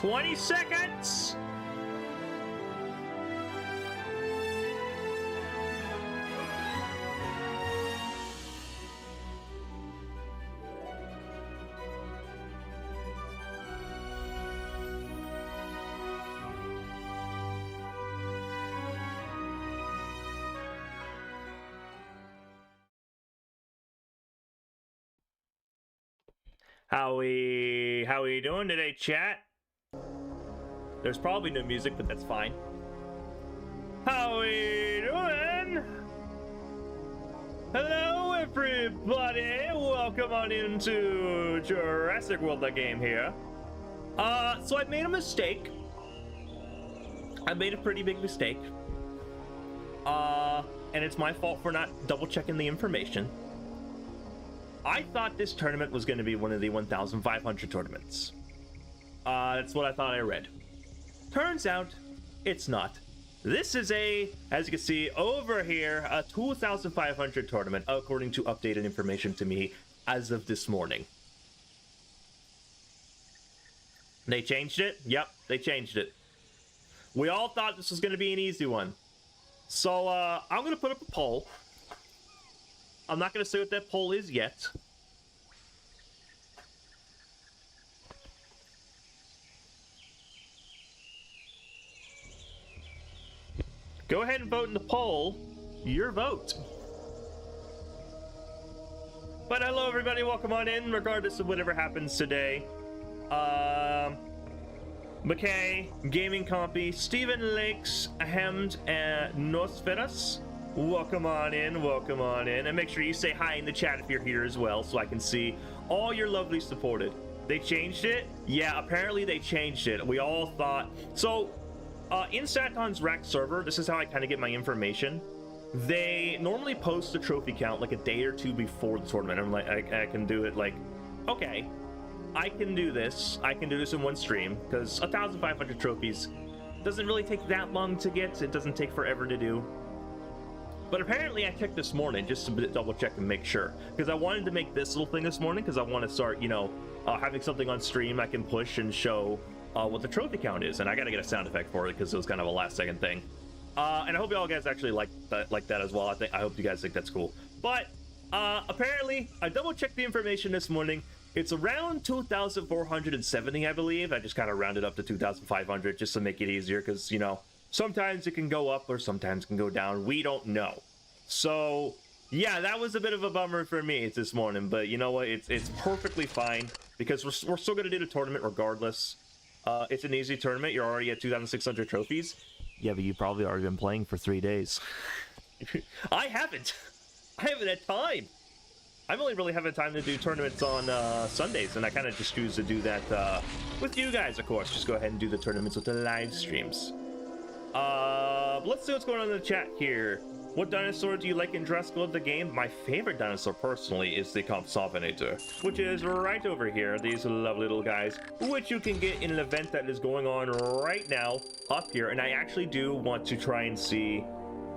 20 seconds. How we doing today, chat? There's probably no music, but that's fine. How we doing? Hello, everybody. Welcome on into Jurassic World, the game here. So I made a mistake. I made a pretty big mistake. And it's my fault for not double checking the information. I thought this tournament was going to be one of the 1,500 tournaments. That's what I thought I read. Turns out, it's not. This is as you can see over here, a 2,500 tournament, according to updated information to me as of this morning. They changed it? Yep, they changed it. We all thought this was going to be an easy one. So, I'm going to put up a poll. I'm not going to say what that poll is yet. Go ahead and vote in the poll. Your vote. But hello, everybody. Welcome on in, regardless of whatever happens today. McKay, Gaming Compy, Stephen Lakes, Hemd, and Nosferas. Welcome on in, and make sure you say hi in the chat if you're here as well, so I can see all your lovely supported. They changed it? Yeah, apparently they changed it. We all thought... So, in Saton's Rack server, this is how I kind of get my information. They normally post the trophy count like a day or two before the tournament. I'm like, I can do it like, okay, I can do this. I can do this in one stream, because 1,500 trophies doesn't really take that long to get. It doesn't take forever to do. But apparently I checked this morning just to double check and make sure. Because I wanted to make this little thing this morning because I want to start, you know, having something on stream I can push and show what the trophy count is. And I got to get a sound effect for it because it was kind of a last second thing. And I hope you all guys actually like that as well. I hope you guys think that's cool. But apparently I double checked the information this morning. It's around 2,470, I believe. I just kind of rounded up to 2,500 just to make it easier because, you know, sometimes it can go up or sometimes it can go down. We don't know. So, yeah, that was a bit of a bummer for me this morning. But you know what? It's perfectly fine because we're still going to do the tournament regardless. It's an easy tournament. You're already at 2,600 trophies. Yeah, but you've probably already been playing for 3 days. I haven't. I haven't had time. I've only really having time to do tournaments on Sundays, and I kind of just choose to do that with you guys, of course. Just go ahead and do the tournaments with the live streams. Let's see what's going on in the chat here. What dinosaur do you like in Jurassic World, the game? My favorite dinosaur, personally, is the Compsognathor, which is right over here. These lovely little guys, which you can get in an event that is going on right now up here. And I actually do want to try and see...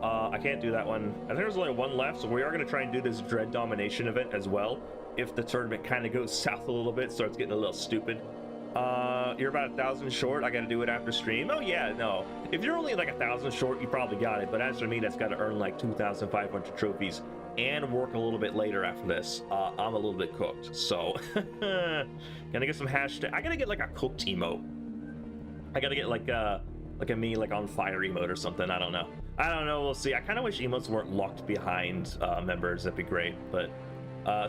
I can't do that one. I think there's only one left, so we are going to try and do this Dread Domination event as well. If the tournament kind of goes south a little bit, starts getting a little stupid. You're about 1,000 short. I got to do it after stream. Oh yeah, no. If you're only like 1,000 short, you probably got it. But as for me, that's got to earn like 2,500 trophies and work a little bit later after this. I'm a little bit cooked, so gonna get some hashtag. I gotta get like a cooked emote. I gotta get like a me like on fire emote or something. I don't know. We'll see. I kind of wish emotes weren't locked behind members. That'd be great. But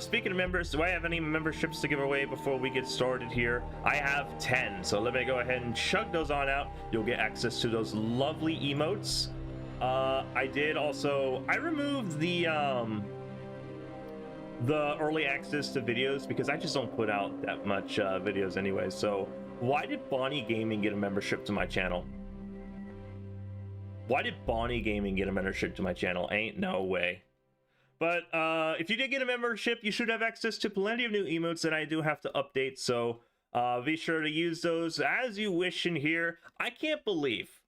speaking of members, do I have any memberships to give away before we get started here? I have 10, so let me go ahead and chug those on out. You'll get access to those lovely emotes. I removed the early access to videos because I just don't put out that much videos anyway. So why did Bonnie Gaming get a membership to my channel? Why did Bonnie Gaming get a membership to my channel? Ain't no way. But if you did get a membership, you should have access to plenty of new emotes that I do have to update. So be sure to use those as you wish in here. I can't believe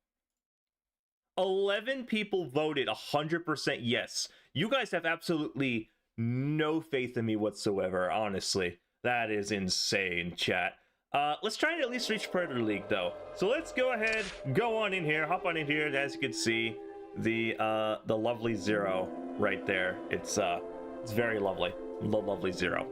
11 people voted 100% yes. You guys have absolutely no faith in me whatsoever, honestly. That is insane, chat. Let's try and at least reach Predator League though. So let's go ahead, go on in here, hop on in here, and as you can see, the lovely Zero right there. It's very lovely. The lovely Zero.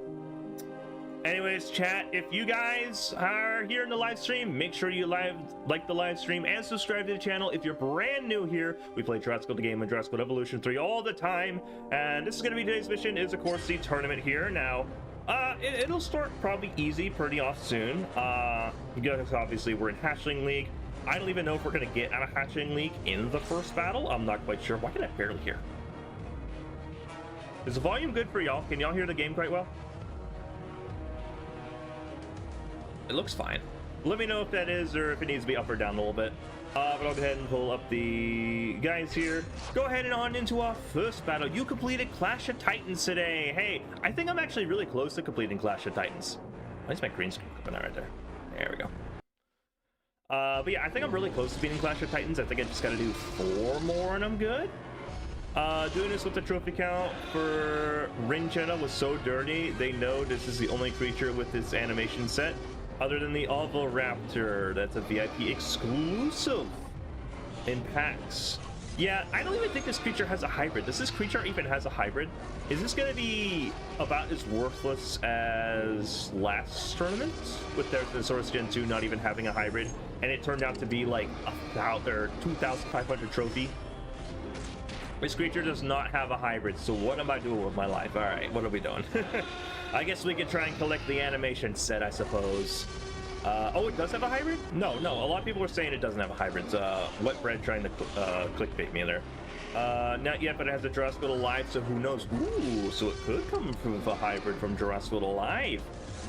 Anyways, chat, if you guys are here in the live stream, make sure you like the live stream and subscribe to the channel. If you're brand new here, we play Jurassic World the game and Jurassic World Evolution 3 all the time. And this is going to be today's mission, is of course the tournament here. Now, it'll start probably easy pretty off soon. Because obviously we're in Hatchling League. I don't even know if we're going to get out of Hatchling League in the first battle. I'm not quite sure. Why can I barely hear? Is the volume good for y'all? Can y'all hear the game quite well? It looks fine. Let me know if that is, or if it needs to be up or down a little bit. But I'll go ahead and pull up the guys here. Go ahead and on into our first battle. You completed Clash of Titans today. Hey, I think I'm actually really close to completing Clash of Titans. Why is my green screen coming out right there? There we go. But yeah, I think I'm really close to beating Clash of Titans. I think I just got to do 4 more and I'm good. Doing this with the trophy count for Rinchenia was so dirty. They know this is the only creature with this animation set. Other than the Oviraptor, that's a VIP exclusive in packs. Yeah, I don't even think this creature has a hybrid. Does this creature even has a hybrid? Is this going to be about as worthless as last tournament with their Thesaurus Gen 2 not even having a hybrid, and it turned out to be like a 2,500 trophy? This creature does not have a hybrid, so what am I doing with my life? All right, what are we doing? I guess we could try and collect the animation set, I suppose. Oh, it does have a hybrid? No, a lot of people were saying it doesn't have a hybrid. Wet bread trying to clickbait me there. Not yet, but it has a Jurassic World Alive, so who knows? Ooh, so it could come from a hybrid from Jurassic World Alive.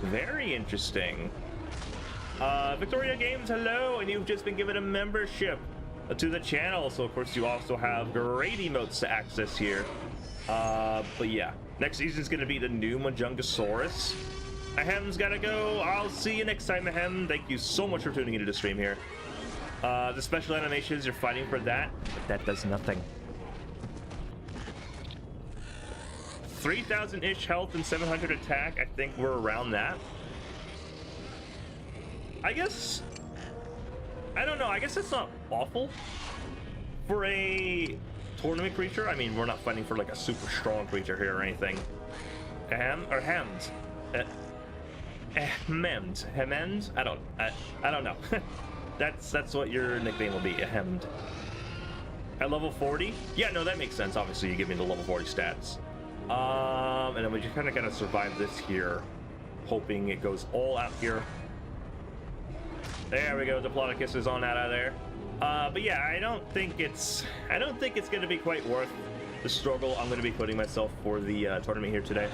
Very interesting. Victoria Games, hello, and you've just been given a membership to the channel, so of course you also have great emotes to access here. But yeah, next season is going to be the new Majungasaurus. Ahem's gotta go. I'll see you next time, Ahem. Thank you so much for tuning into the stream here. The special animations, you're fighting for that, but that does nothing. 3,000-ish health and 700 attack. I think we're around that. I guess, I don't know, I guess it's not awful for a tournament creature. I mean, we're not fighting for like a super strong creature here or anything. Ahem, or Hemmed. Hemmed? I don't know. That's what your nickname will be, Hemmed. At level 40? Yeah, no, that makes sense. Obviously, you give me the level 40 stats. And then we just kind of gotta survive this here, hoping it goes all out here. There we go. Diplodocus is on out of there. But yeah, I don't think it's gonna be quite worth the struggle I'm gonna be putting myself for the tournament here today.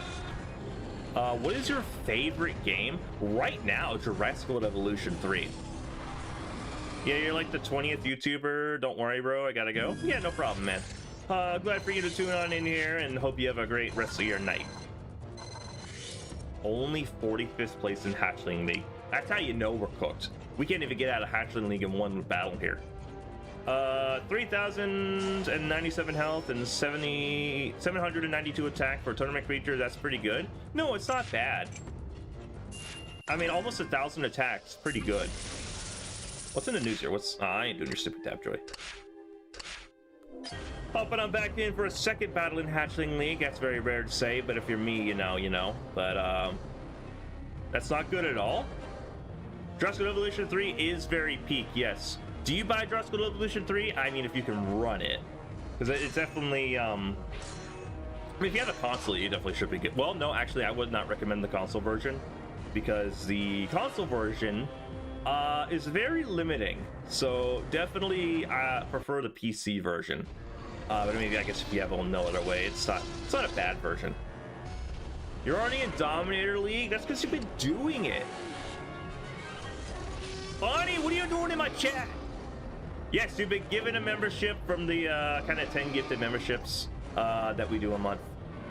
What is your favorite game right now? Jurassic World Evolution 3. Yeah, you're like the 20th YouTuber. Don't worry, bro. I gotta go. Yeah, no problem, man. Glad for you to tune on in here and hope you have a great rest of your night. Only 45th place in Hatchling League. That's how you know we're cooked. We can't even get out of Hatchling League in one battle here. 3,097 health and 792 attack for a tournament creature. That's pretty good. No, it's not bad. I mean, almost 1,000 attacks. Pretty good. What's in the news here? I ain't doing your stupid tab, Joy. But I'm back in for a second battle in Hatchling League. That's very rare to say, but if you're me, you know. But, that's not good at all. Jurassic World Evolution 3 is very peak, yes. Do you buy Jurassic World Evolution 3? I mean, if you can run it. Because it's definitely, I mean, if you have a console, you definitely should be good. Well, no, actually, I would not recommend the console version. Because the console version is very limiting. So, definitely prefer the PC version. But maybe, I guess, if you have no other way, it's not a bad version. You're already in Dominator League? That's because you've been doing it. Bonnie, what are you doing in my chat? Yes, you've been given a membership from the kind of 10 gifted memberships that we do a month.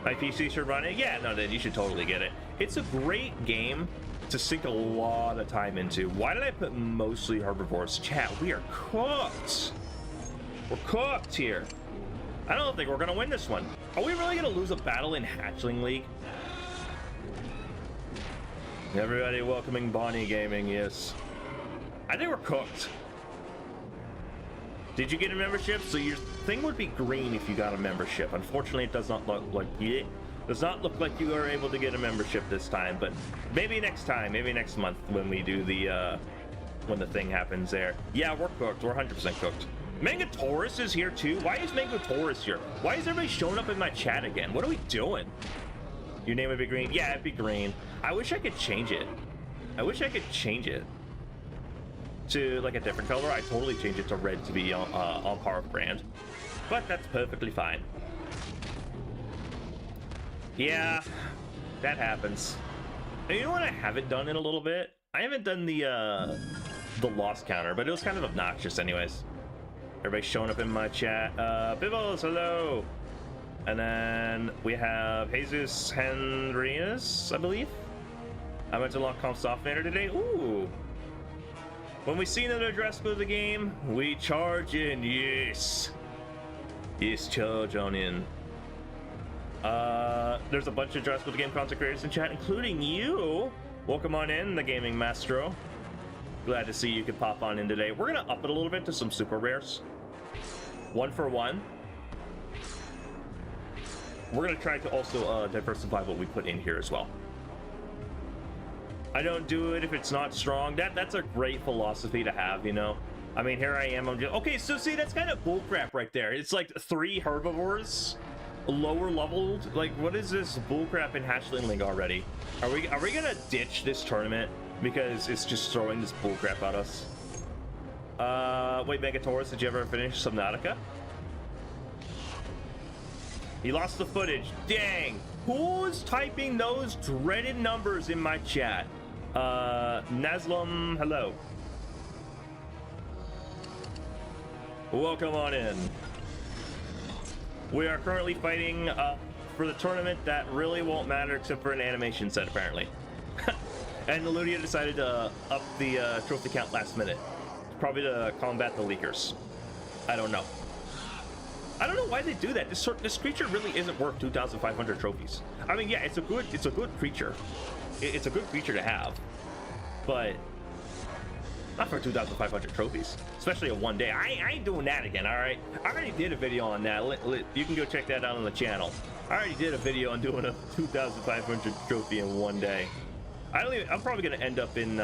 My PC should run it? Yeah, no, then you should totally get it. It's a great game to sink a lot of time into. Why did I put mostly herbivores? Chat, we are cooked. We're cooked here. I don't think we're going to win this one. Are we really going to lose a battle in Hatchling League? Everybody welcoming Bonnie Gaming, yes. I think we're cooked. Did you get a membership? So your thing would be green if you got a membership. Unfortunately, it does not look like it. Does not look like you are able to get a membership this time, but maybe next time, maybe next month when we do the when the thing happens there. Yeah, we're cooked. We're 100% cooked. Mango Taurus is here too. Why is Mango Taurus here? Why is everybody showing up in my chat again? What are we doing? Your name would be green? Yeah, it'd be green. I wish I could change it. I wish I could change it to like a different color. I totally change it to red to be on par with brand, but that's perfectly fine. Yeah, that happens. And you know what I haven't done in a little bit? I haven't done the loss counter, but it was kind of obnoxious anyways. Everybody's showing up in my chat. Bibbles, hello. And then we have Jesus Henrias, I believe. I went to lock comp software today. Ooh. When we see another dress code of the game, we charge in. Yes. Yes, charge on in. There's a bunch of dress code of the game content creators in chat, including you. Welcome on in, the Gaming Maestro. Glad to see you could pop on in today. We're gonna up it a little bit to some super rares. 1 for 1. We're gonna try to also diversify what we put in here as well. I don't do it if it's not strong. That's a great philosophy to have, you know. I mean, here I am. I'm just okay. So see, that's kind of bullcrap right there. It's like 3 herbivores, lower leveled. Like, what is this bullcrap in Hatchling League already? Are we gonna ditch this tournament because it's just throwing this bullcrap at us? Wait, Megataurus, did you ever finish Subnautica? He lost the footage. Dang. Who's typing those dreaded numbers in my chat? Naslam, hello. Welcome on in. We are currently fighting for the tournament that really won't matter except for an animation set, apparently. And Ludia decided to up the trophy count last minute. Probably to combat the leakers. I don't know. I don't know why they do that. This creature really isn't worth 2,500 trophies. I mean, yeah, it's a good creature. It's a good creature to have, but not for 2,500 trophies, especially a 1 day. I ain't doing that again. All right, I already did a video on that. You can go check that out on the channel. I already did a video on doing a 2,500 trophy in 1 day. I'm probably gonna end up in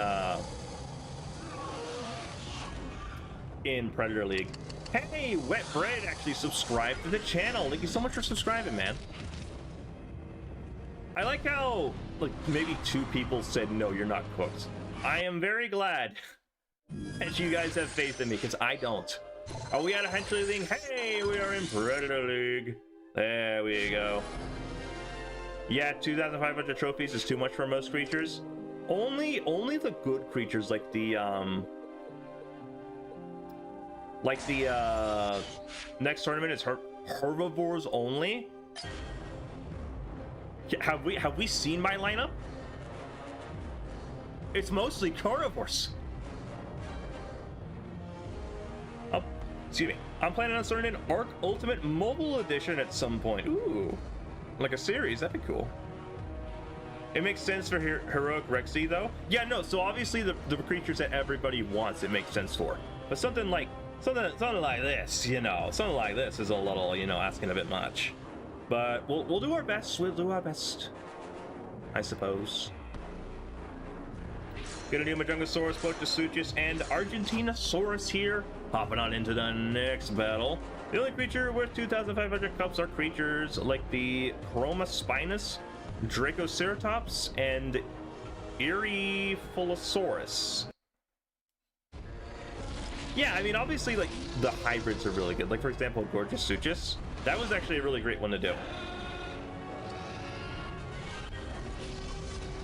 Predator League. Hey, Wet Bread actually subscribed to the channel. Thank you so much for subscribing, man. I like how, like, maybe 2 people said, no, you're not cooked. I am very glad that you guys have faith in me, because I don't. Are we at a Henchling League? Hey, we are in Predator League. There we go. Yeah, 2,500 trophies is too much for most creatures. Only the good creatures, like the next tournament is herbivores only. Have we seen my lineup? It's mostly carnivores. Oh, excuse me. I'm planning on starting an Arc Ultimate Mobile Edition at some point. Ooh, like a series. That'd be cool. It makes sense for Heroic Rexy though. Yeah, no. So obviously the creatures that everybody wants, it makes sense for. But something like this, you know, something like this is a little, you know, asking a bit much. But we'll do our best. We'll do our best, I suppose. Gonna do Majungasaurus, Potosuchus, and Argentinosaurus here. Hopping on into the next battle. The only creature worth 2,500 cups are creatures like the Chromaspinus, Dracoceratops, and Erephilosaurus. Yeah, I mean, obviously, like, the hybrids are really good. Like, for example, Gorgesuchus. That was actually a really great one to do.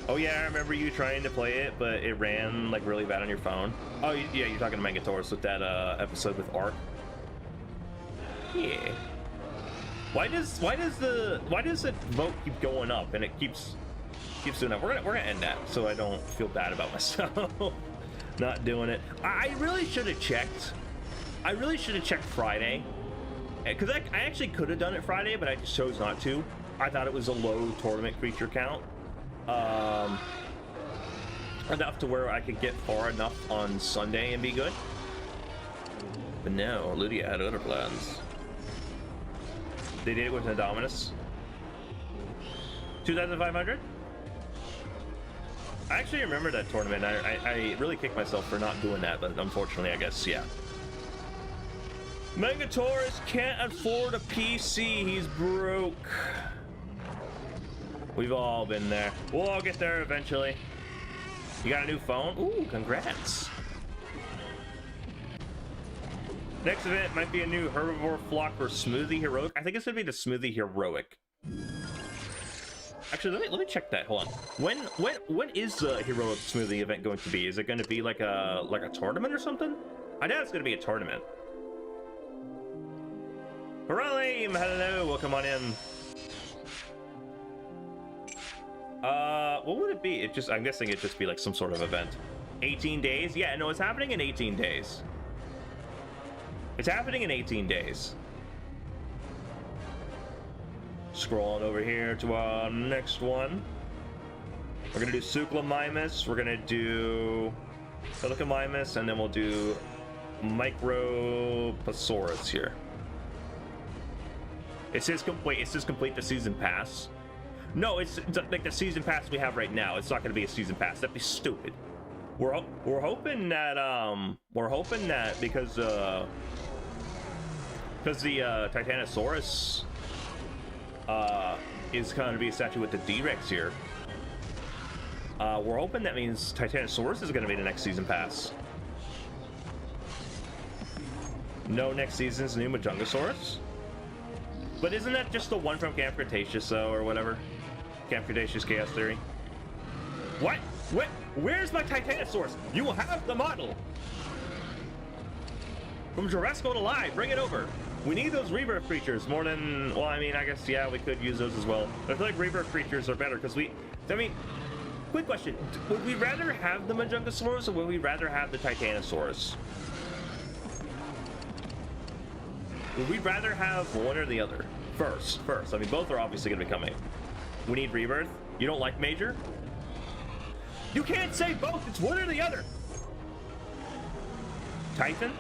Oh, yeah, I remember you trying to play it, but it ran, like, really bad on your phone. Oh, yeah, you're talking to Megataurus with that episode with Ark. Yeah. Why does it vote keep going up and it keeps doing that? We're gonna end that so I don't feel bad about myself. Not doing it. I really should have checked. I really should have checked Friday, because I actually could have done it Friday, but I just chose not to. I thought it was a low tournament creature count. enough to where I could get far enough on Sunday and be good. But no, Lydia had other plans. They did it with Indominus. 2,500? I actually remember that tournament. I really kicked myself for not doing that, but unfortunately, I guess, yeah. Megataurus can't afford a PC. He's broke. We've all been there. We'll all get there eventually. You got a new phone? Ooh, congrats. Next event might be a new herbivore flock or smoothie heroic. I think it's gonna be the smoothie heroic. Actually, let me check that. Hold on. When is the heroic smoothie event going to be? Is it going to be like a tournament or something? I doubt it's going to be a tournament. Hurrah! Hello, welcome on in. What would it be? I'm guessing it'd just be like some sort of event. 18 days? Yeah, no, it's happening in 18 days. It's happening in 18 days. Scrolling over here to our next one. We're gonna do Suchlamimus, we're gonna do Helicamimus, and then we'll do Microposaurus here. It says complete the season pass. No, it's like the season pass we have right now. It's not gonna be a season pass. That'd be stupid. We're hoping that because the Titanosaurus is going to be a statue with the D-Rex here. We're hoping that means Titanosaurus is going to be the next season pass. No next season's new Majungasaurus? But isn't that just the one from Camp Cretaceous, though, or whatever? Camp Cretaceous Chaos Theory? What? Where's my Titanosaurus? You will have the model! From Jurassic Alive, bring it over! We need those rebirth creatures more than... Well, I mean, I guess, yeah, we could use those as well. But I feel like rebirth creatures are better, because I mean, quick question. Would we rather have the Majungasaurus, or would we rather have the Titanosaurus? Would we rather have one or the other? First. I mean, both are obviously going to be coming. We need rebirth. You don't like Major? You can't say both! It's one or the other! Titan?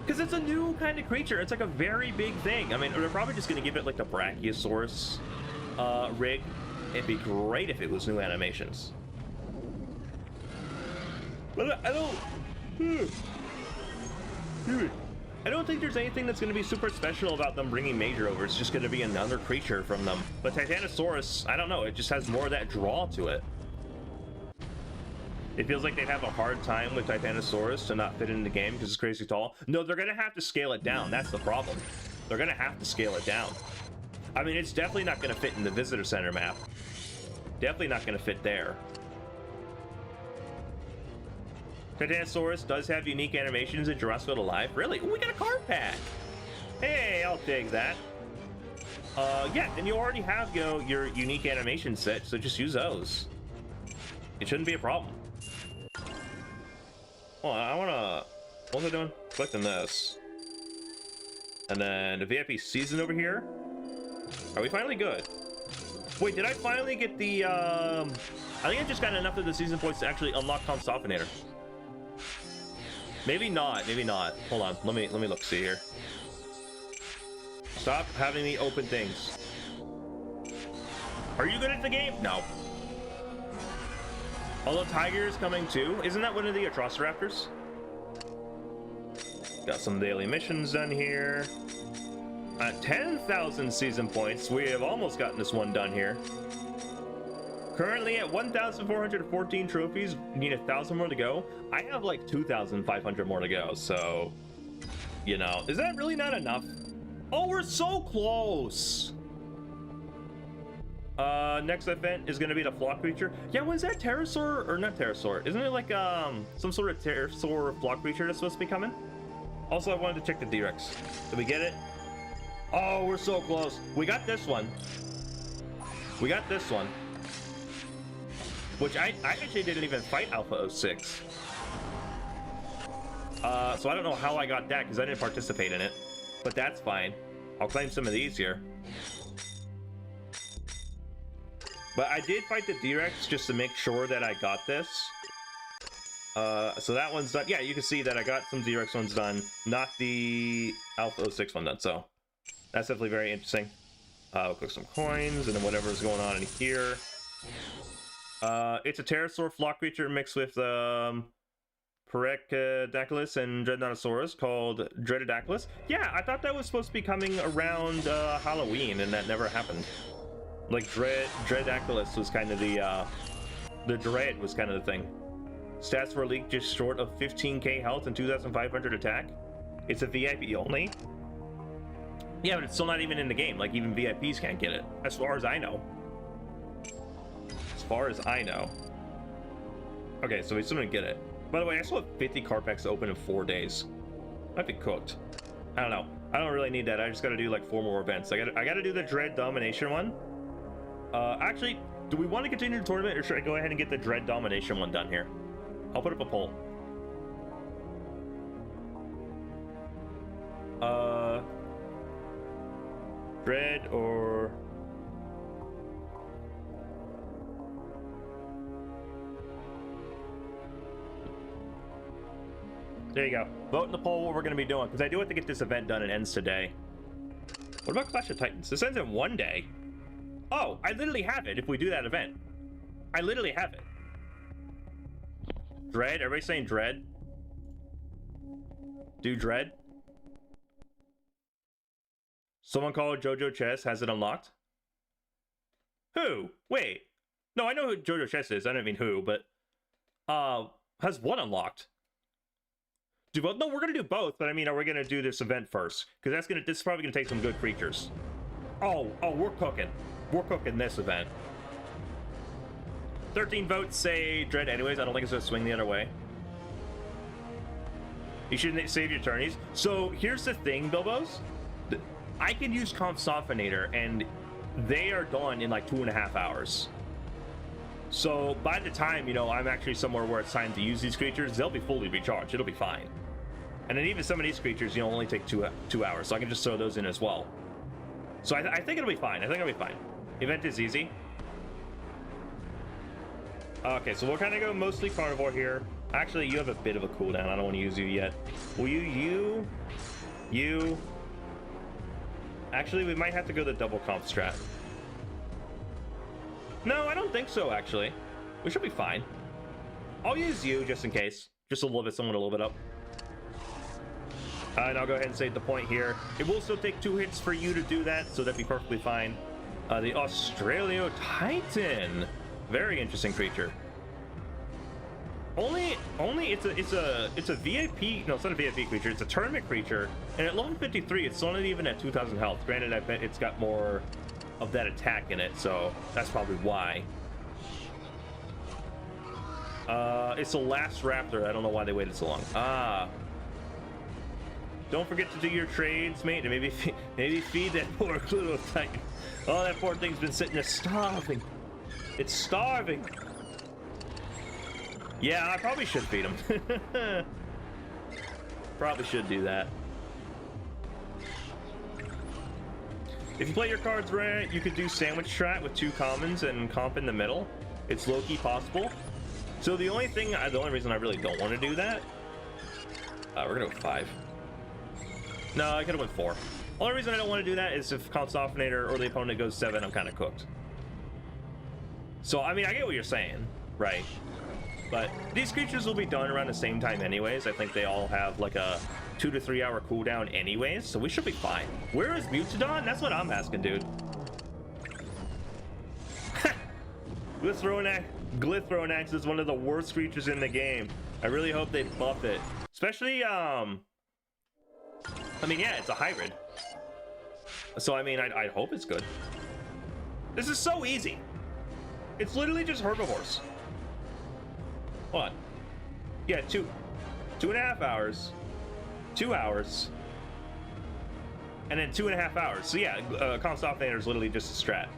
Because it's a new kind of creature. It's like a very big thing. I mean, they're probably just going to give it like the Brachiosaurus rig. It'd be great if it was new animations. But I don't think there's anything that's going to be super special about them bringing Major over. It's just going to be another creature from them. But Titanosaurus, I don't know. It just has more of that draw to it. It feels like they'd have a hard time with Titanosaurus to not fit in the game because it's crazy tall. No, they're going to have to scale it down. That's the problem. They're going to have to scale it down. I mean, it's definitely not going to fit in the Visitor Center map. Definitely not going to fit there. Titanosaurus does have unique animations in Jurassic Alive. Really? Ooh, we got a card pack. Hey, I'll take that. Yeah, and you already have, you know, your unique animation set, so just use those. It shouldn't be a problem. Well, I wanna... What was I doing? Collecting this. And then the VIP season over here. Are we finally good? Wait, did I finally get the, I think I just got enough of the season points to actually unlock Compsophonator. Maybe not, maybe not. Hold on, let me look, see here. Stop having me open things. Are you good at the game? No. Although Tiger is coming too. Isn't that one of the Atrociraptors? Got some daily missions done here. 10,000 season points. We have almost gotten this one done here. Currently at 1,414 trophies. Need 1,000 more to go. I have like 2,500 more to go. So, you know, is that really not enough? Oh, we're so close. Next event is gonna be the flock creature. Yeah, when's that pterosaur, or not pterosaur? Isn't it like some sort of pterosaur flock creature that's supposed to be coming? Also, I wanted to check the D-Rex. Did we get it? Oh, we're so close. We got this one. We got this one. Which I actually didn't even fight Alpha 06. So I don't know how I got that because I didn't participate in it. But that's fine. I'll claim some of these here. But I did fight the D-Rex just to make sure that I got this. So that one's done. Yeah, you can see that I got some Xerox ones done, not the Alpha 06 one done. So that's definitely very interesting. We'll cook some coins and then whatever's going on in here. It's a pterosaur flock creature mixed with Parecadactylus and Dreadnoughtosaurus called Dreadadactylus. Yeah, I thought that was supposed to be coming around Halloween, and that never happened. Like Dreadactylus was kind of the dread was kind of the thing. Stats for a league just short of 15k health and 2,500 attack. It's a VIP only. Yeah, but it's still not even in the game. Like, even VIPs can't get it, as far as I know. As far as I know. Okay, so we still didn't get it. By the way, I still have 50 card packs open in 4 days. Might be cooked. I don't know. I don't really need that. I just gotta do like 4 more events. I gotta do the Dread Domination one. Actually, do we want to continue the tournament, or should I go ahead and get the Dread Domination one done here? I'll put up a poll. Dread or... There you go. Vote in the poll what we're going to be doing, because I do have to get this event done. It ends today. What about Clash of Titans? This ends in 1 day. Oh, I literally have it if we do that event. I literally have it. Dread? Everybody saying Dread? Do Dread? Someone called Jojo Chess has it unlocked? Who? Wait. No, I know who Jojo Chess is. I don't mean who, but... has what unlocked? Do both? No, we're gonna do both, but I mean, are we gonna do this event first? Because this is probably gonna take some good creatures. Oh, we're cooking. We're cooking this event. 13 votes say Dread anyways. I don't think it's gonna swing the other way. You shouldn't save your turnies. So here's the thing, Bilbos. I can use Consoffinator, and they are done in like 2.5 hours. So by the time, you know, I'm actually somewhere where it's time to use these creatures, they'll be fully recharged. It'll be fine. And then even some of these creatures, you know, only take two hours, so I can just throw those in as well. So I think it'll be fine. I think it'll be fine. Event is easy. Okay, so we'll kind of go mostly carnivore here. Actually, you have a bit of a cooldown. I don't want to use you yet. Will you? Actually, we might have to go the double comp strat. No, I don't think so, actually. We should be fine. I'll use you just in case. Just a little bit, someone a little bit up. And I'll go ahead and save the point here. It will still take 2 hits for you to do that, so that'd be perfectly fine. The Australio Titan. Very interesting creature. Only it's a VIP. No, it's not a VIP creature. It's a tournament creature, and at level 53, it's not even at 2,000 health. Granted, I bet it's got more of that attack in it, so that's probably why. It's the last raptor. I don't know why they waited so long. Don't forget to do your trades, mate, and maybe feed that poor little titan. Oh, that poor thing's been sitting there starving. It's starving. Yeah, I probably should feed him. Probably should do that. If you play your cards right, you could do sandwich strat with 2 commons and comp in the middle. It's low-key possible. So the only reason I really don't want to do that, we're gonna go 5. No, I could have went 4. Only reason I don't want to do that is if Consoffinator or the opponent goes 7, I'm kind of cooked. So I mean, I get what you're saying, right? But these creatures will be done around the same time anyways. I think they all have like a 2 to 3 hour cooldown anyways, so we should be fine. Where is Mutadon? That's what I'm asking, dude. Glithronax is one of the worst creatures in the game. I really hope they buff it. Especially, I mean, yeah, it's a hybrid. So, I mean, I hope it's good. This is so easy. It's literally just herbivores. Hold on. Yeah, 2.5 hours. 2 hours. And then 2.5 hours. So yeah, Consoffinator is literally just a strat.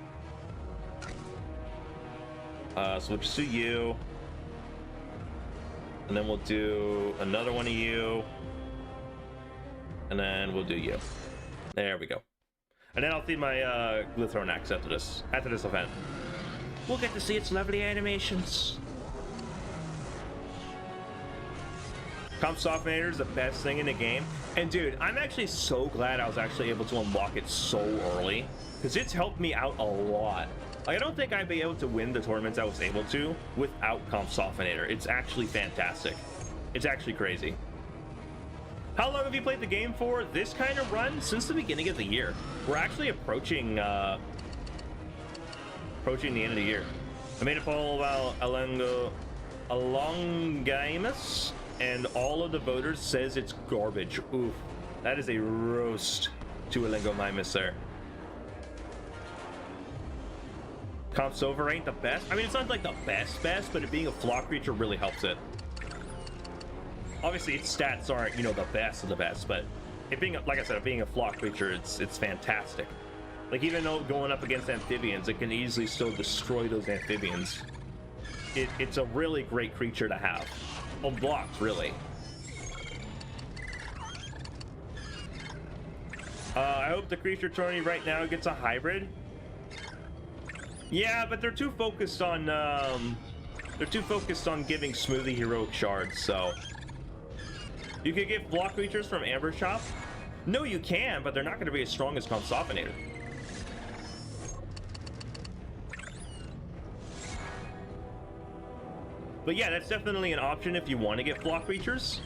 So we'll just do you. And then we'll do another one of you. And then we'll do you. There we go. And then I'll feed my Glithronax after this event. We'll get to see its lovely animations. Comp Softenator is the best thing in the game. And dude, I'm actually so glad I was actually able to unlock it so early, because it's helped me out a lot. Like, I don't think I'd be able to win the tournaments I was able to without Comp Softenator. It's actually fantastic. It's actually crazy. How long have you played the game for? This kind of run? Since the beginning of the year. We're actually approaching the end of the year. I made a poll about Elongimus, and all of the voters says it's garbage. Oof. That is a roast to Elongimus there. Comp Silver ain't the best. I mean, it's not like the best, but it being a flock creature really helps it. Obviously, its stats aren't, you know, the best of the best, but it being, like I said, it being a flock creature, it's fantastic. Like, even though going up against amphibians, it can easily still destroy those amphibians. It's a really great creature to have. Unblocked, really. I hope the creature tourney right now gets a hybrid. Yeah, but they're too focused on giving Smoothie heroic shards, so you could get block creatures from Amber Shop. No, you can, but they're not going to be as strong as Comp Softenator. But yeah, that's definitely an option if you want to get flock creatures.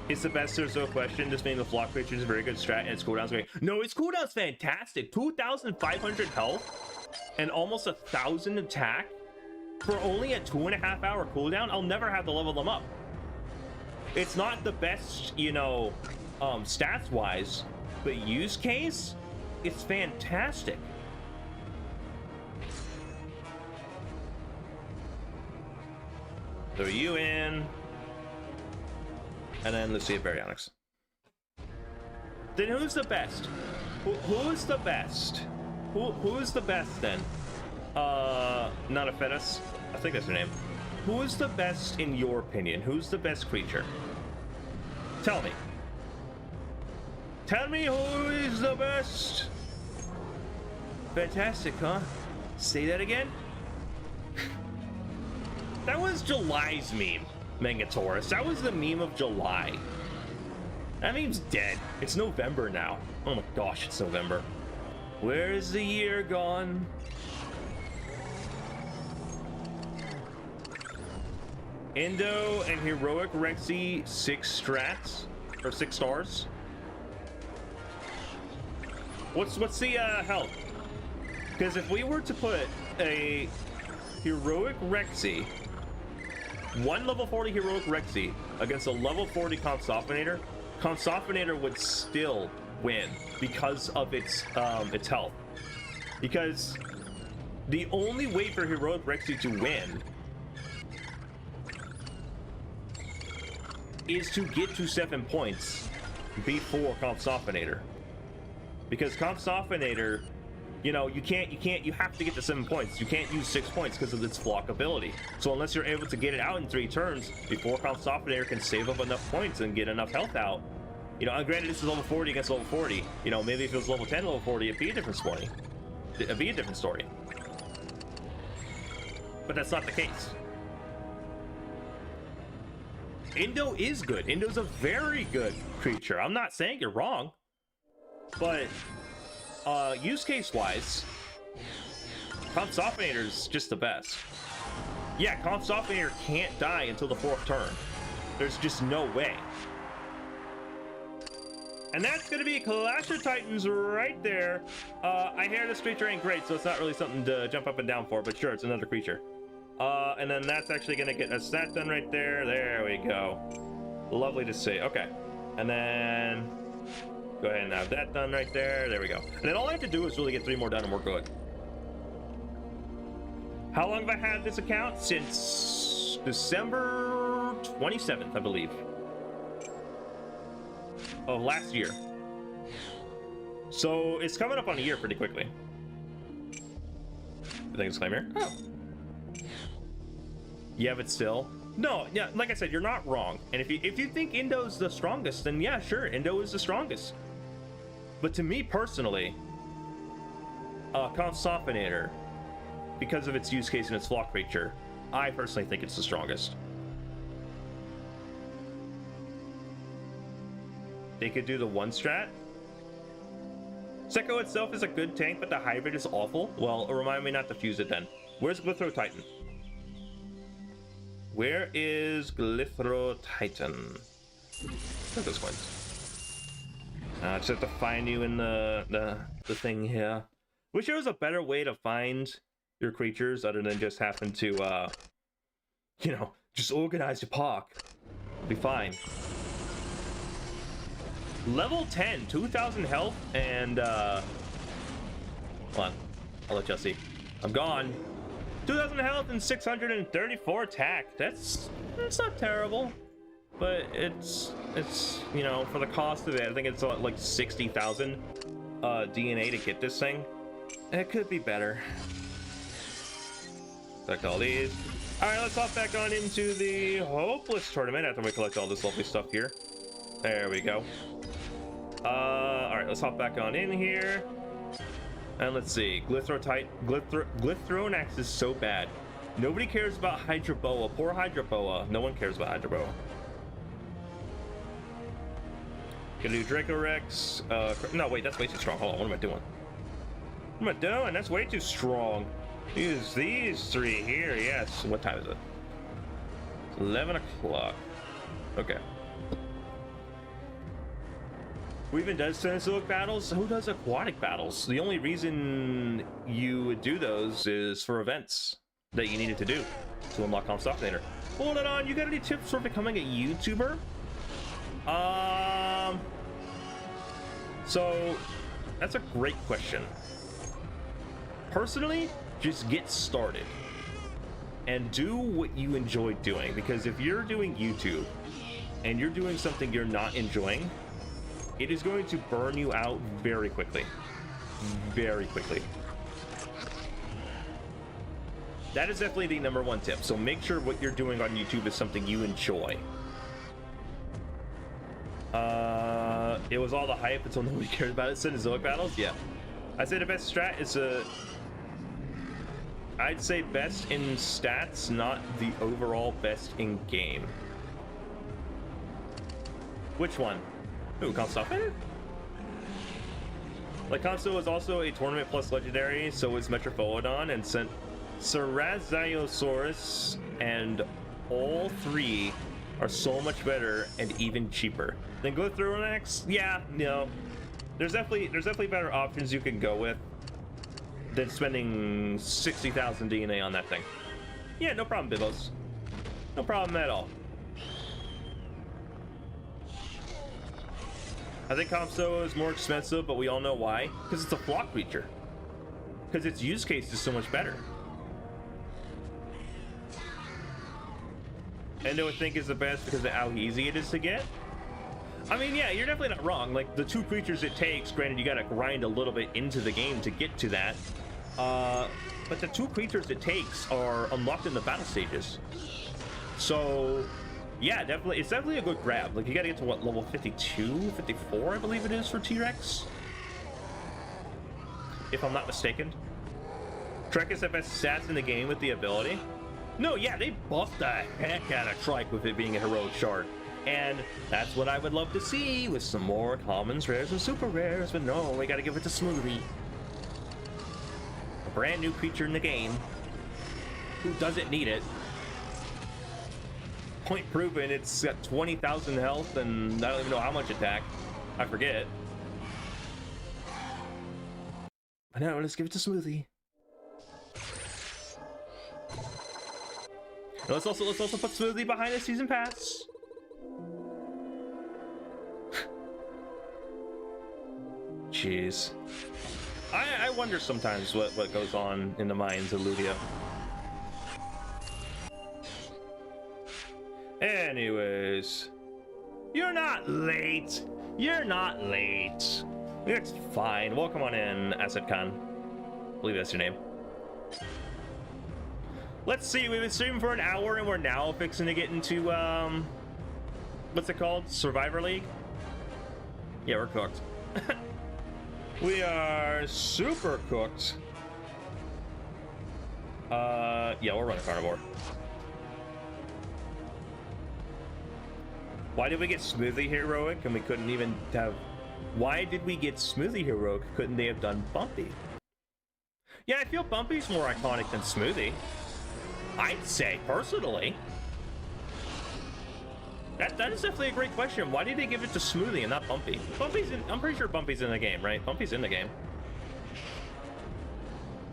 It's the best, there's no question. This being the flock creature is a very good strat, and its cooldown's great. No, its cooldown's fantastic. 2,500 health and almost 1,000 attack for only a 2.5 hour cooldown. I'll never have to level them up. It's not the best, you know, stats wise, but use case, it's fantastic. Throw you in, and then let's see if Baryonyx. Then who's the best? Who's the best? Who's the best then? Not a Fetus. I think that's her name. Who is the best in your opinion? Who's the best creature? Tell me. Tell me who is the best. Fantastic, huh? Say that again. That was July's meme, Mangataurus. That was the meme of July. That meme's dead. It's November now. Oh my gosh, it's November. Where is the year gone? Indo and Heroic Rexy 6 strats, or 6 stars. What's the health? Because if we were to put a Heroic Rexy, one level 40 Heroic Rexy against a level 40 Comp Softenator, Comp Softenator would still win because of its health. Because the only way for Heroic Rexy to win is to get to 7 points before Comp Softenator. Because Comp Softenator, you know, you have to get to 7 points. You can't use 6 points because of its block ability. So unless you're able to get it out in 3 turns before Comp Softenator can save up enough points and get enough health out, you know, and granted this is level 40 against level 40, you know, maybe if it was level 10, level 40, it'd be a different story. It'd be a different story. But that's not the case. Indo is good. Indo's a very good creature. I'm not saying you're wrong. But use case wise, Comp Softenator's just the best. Yeah, Comp Softenator can't die until the 4th turn. There's just no way. And that's gonna be Clash of Titans right there. I hear this creature ain't great, so it's not really something to jump up and down for, but sure, it's another creature. And then that's actually gonna get a stat done right there. There we go. Lovely to see. Okay. And then go ahead and have that done right there. There we go. And then all I have to do is really get 3 more done and we're good. How long have I had this account? Since December 27th, I believe. Of last year. So it's coming up on a year pretty quickly. I think it's claim here. Oh. Yeah, but still. No, yeah, like I said, you're not wrong. And if you think Indo's the strongest, then yeah, sure, Indo is the strongest. But to me personally, Comp Softenator, because of its use case and its flock creature, I personally think it's the strongest. they could do the one strat. Sekko itself is a good tank, but the hybrid is awful. Well, remind me not to fuse it then. Where's Glithro Titan? Where is Glithro Titan? Look at those coins. Just have to find you in the thing here. Wish there was a better way to find your creatures other than just having to, you know, just organize your park. It'll be fine. Level 10, 2,000 health, and, hold on. I'll let y'all see. I'm gone. 2,000 health and 634 attack. That's not terrible. But it's, you know, for the cost of it, I think it's like 60,000 DNA to get this thing. It could be better. Collect all these. Alright, let's hop back on into the Hopeless Tournament after we collect all this lovely stuff here. There we go. Alright, let's hop back on in here. And let's see. Glithronax is so bad. Nobody cares about Hydroboa. Poor Hydroboa. No one cares about Hydroboa. Gonna do Dracorex. No, wait, that's way too strong. Hold on, what am I doing? What am I doing? That's way too strong. Use these three here, yes. What time is it? It's 11 o'clock. Okay. Who even does Cenozoic battles? Who does aquatic battles? The only reason you would do those is for events that you needed to do to unlock Comstockinator. Hold it on, you got any tips for becoming a YouTuber? So that's a great question. Personally, just get started and do what you enjoy doing, because if you're doing YouTube and you're doing something you're not enjoying, it is going to burn you out very quickly. Very quickly. That is definitely the #1 tip. So make sure what you're doing on YouTube is something you enjoy. It was all the hype until nobody cared about it. Cenozoic battles? Yeah. I'd say the best strat is I'd say best in stats, not the overall best in game. Which one? Ooh, Comstockinator? Like, Comsto is also a tournament plus legendary, so is Metropholodon, and sent Ceraziosaurus, and all three are so much better and even cheaper than Glithronax. Yeah, you know, there's definitely better options you can go with than spending 60,000 DNA on that thing. Yeah, no problem, Bibos. No problem at all. I think Comsto is more expensive, but we all know why. Because it's a flock creature. Because its use case is so much better. Endo I think is the best because of how easy it is to get. I mean, yeah, you're definitely not wrong. Like, the two creatures it takes, granted you gotta grind a little bit into the game to get to that. But the two creatures it takes are unlocked in the battle stages. So, yeah, definitely, it's definitely a good grab. Like, you gotta get to, what, level 52, 54, I believe it is, for T-Rex? If I'm not mistaken. Trek is the best stats in the game with the ability. No, yeah, they buffed the heck out of Trike with it being a heroic shard. And that's what I would love to see with some more commons, rares, and super rares. But no, we gotta give it to Smoothie. A brand new creature in the game. Who doesn't need it? Point proven, it's got 20,000 health and I don't even know how much attack. I forget. But now let's give it to Smoothie. Let's also put Smoothie behind the season pass. Jeez. I wonder sometimes what goes on in the minds of Lugia. Anyways, you're not late. You're not late. It's fine. Welcome on in, Asad Khan. I believe that's your name. Let's see, we've been streaming for an hour and we're now fixing to get into, what's it called? Survivor League? Yeah, we're cooked. We are super cooked. Yeah, we'll run a carnivore. Why did we get Smoothie Heroic and we couldn't even have... Why did we get Smoothie Heroic? Couldn't they have done Bumpy? Yeah, I feel Bumpy's more iconic than Smoothie. I'd say, personally. That is definitely a great question. Why did they give it to Smoothie and not Bumpy? Bumpy's in... I'm pretty sure Bumpy's in the game, right? Bumpy's in the game.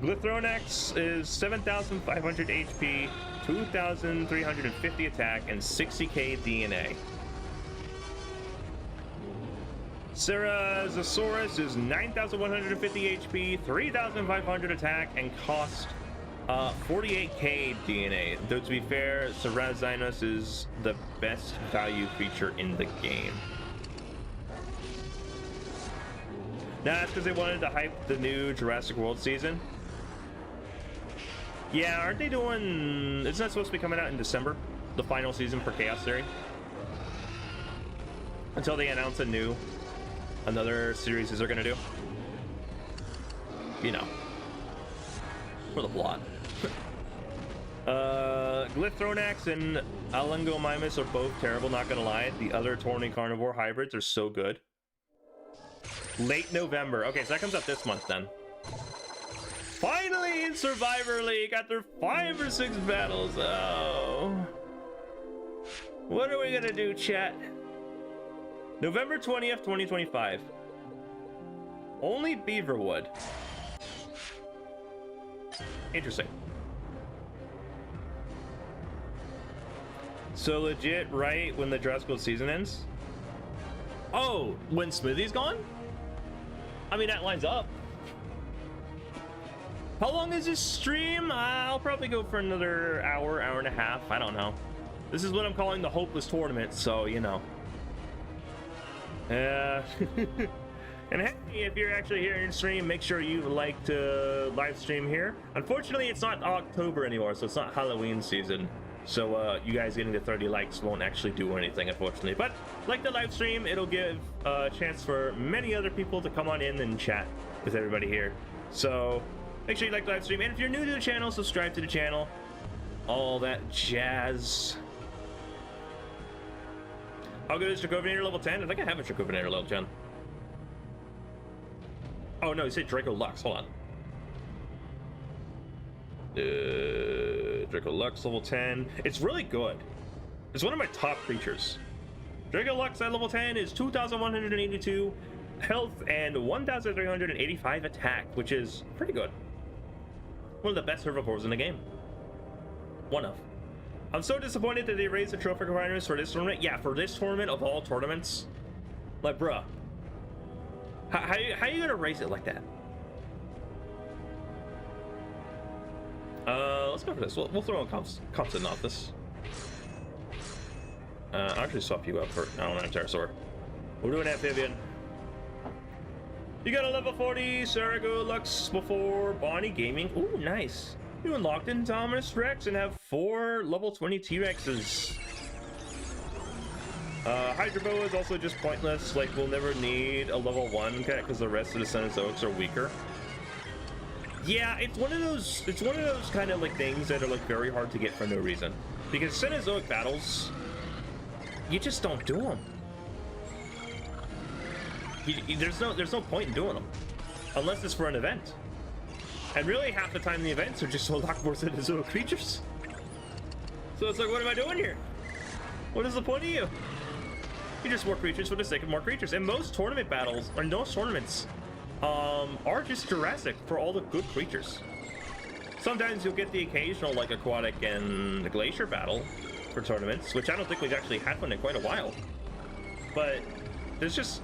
Glithronax is 7,500 HP, 2,350 attack, and 60k DNA. Ceratosaurus is 9,150 HP, 3,500 attack, and cost 48k DNA. Though to be fair, Ceratosaurus is the best value creature in the game. Now that's because they wanted to hype the new Jurassic World season. Yeah, aren't they doing... Isn't that supposed to be coming out in December? The final season for Chaos Theory? Until they announce another series they're gonna do. You know. For the plot. Glithronax and Alangomimus are both terrible, not gonna lie. The other Tawny Carnivore hybrids are so good. Late November. Okay, so that comes out this month then. Finally in Survivor League after 5 or 6 battles. Oh. What are we gonna do, chat? November 20th, 2025. Only Beaverwood. Interesting. So legit, right when the Jurassic World season ends? Oh, when Smoothie's gone? I mean, that lines up. How long is this stream? I'll probably go for another hour, hour and a half. I don't know. This is what I'm calling the hopeless tournament, so you know. And hey, if you're actually here in stream, make sure you like to live stream here. Unfortunately, it's not October anymore, so it's not Halloween season. So you guys getting to 30 likes won't actually do anything, unfortunately. But like the live stream, it'll give a chance for many other people to come on in and chat with everybody here. So make sure you like the live stream. And if you're new to the channel, subscribe to the channel. All that jazz. How good is Dracovinator level 10? I think I have a Dracovinator level 10. Oh no, you said Draco Lux. Hold on. Draco Lux level 10. It's really good. It's one of my top creatures. Draco Lux at level 10 is 2,182 health and 1,385 attack, which is pretty good. One of the best herbivores in the game. One of. I'm so disappointed that they raised the trophy requirements for this tournament. Yeah, for this tournament of all tournaments. Like, bruh. How you gonna raise it like that? Let's go for this. We'll throw in comps in office. I'll actually swap you up for... I don't want an pterosaur. We'll do an amphibian. You got a level 40 Sarago Lux before Bonnie Gaming. Ooh, nice. You unlocked Indominus Rex and have 4 level 20 T-Rexes. Hydroboa is also just pointless. Like, we'll never need a level 1 cat because the rest of the Cenozoics are weaker. Yeah, it's one of those kind of like things that are like very hard to get for no reason. Because Cenozoic battles, you just don't do them. There's no point in doing them unless it's for an event. And really, half the time the events are just to unlock more Cenozoic creatures. So it's like, what am I doing here? What is the point of you? You just more creatures for the sake of more creatures. And most tournament battles, or most tournaments, are just Jurassic for all the good creatures. Sometimes you'll get the occasional like aquatic and glacier battle for tournaments, which I don't think we've actually had one in quite a while. But there's just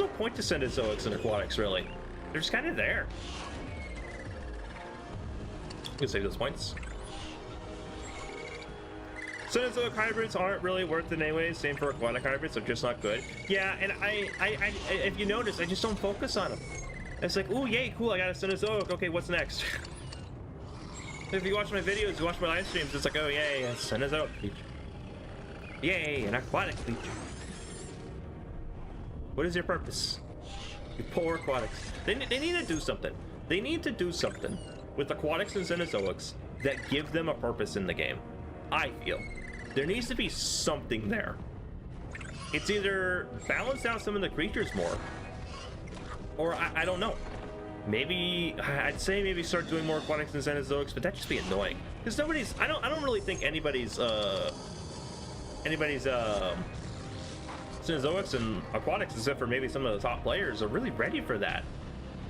no point to Cenozoics and aquatics, really. They're just kind of there. I'm gonna save those points. Cenozoic hybrids aren't really worth it anyways. Same for aquatic hybrids, they're just not good. Yeah, and I if you notice, I just don't focus on them. It's like, ooh, yay, cool, I got a Cenozoic. Okay, what's next? If you watch my videos, you watch my live streams, it's like, oh, yay, a Cenozoic creature. Yay, an aquatic creature. What is your purpose? You poor aquatics. They need to do something. They need to do something with aquatics and Cenozoics that give them a purpose in the game. I feel. There needs to be something there. It's either balance out some of the creatures more, or I don't know. Maybe I'd say maybe start doing more aquatics and Cenozoics, but that'd just be annoying because nobody's. I don't really think anybody's Cenozoics and aquatics, except for maybe some of the top players, are really ready for that.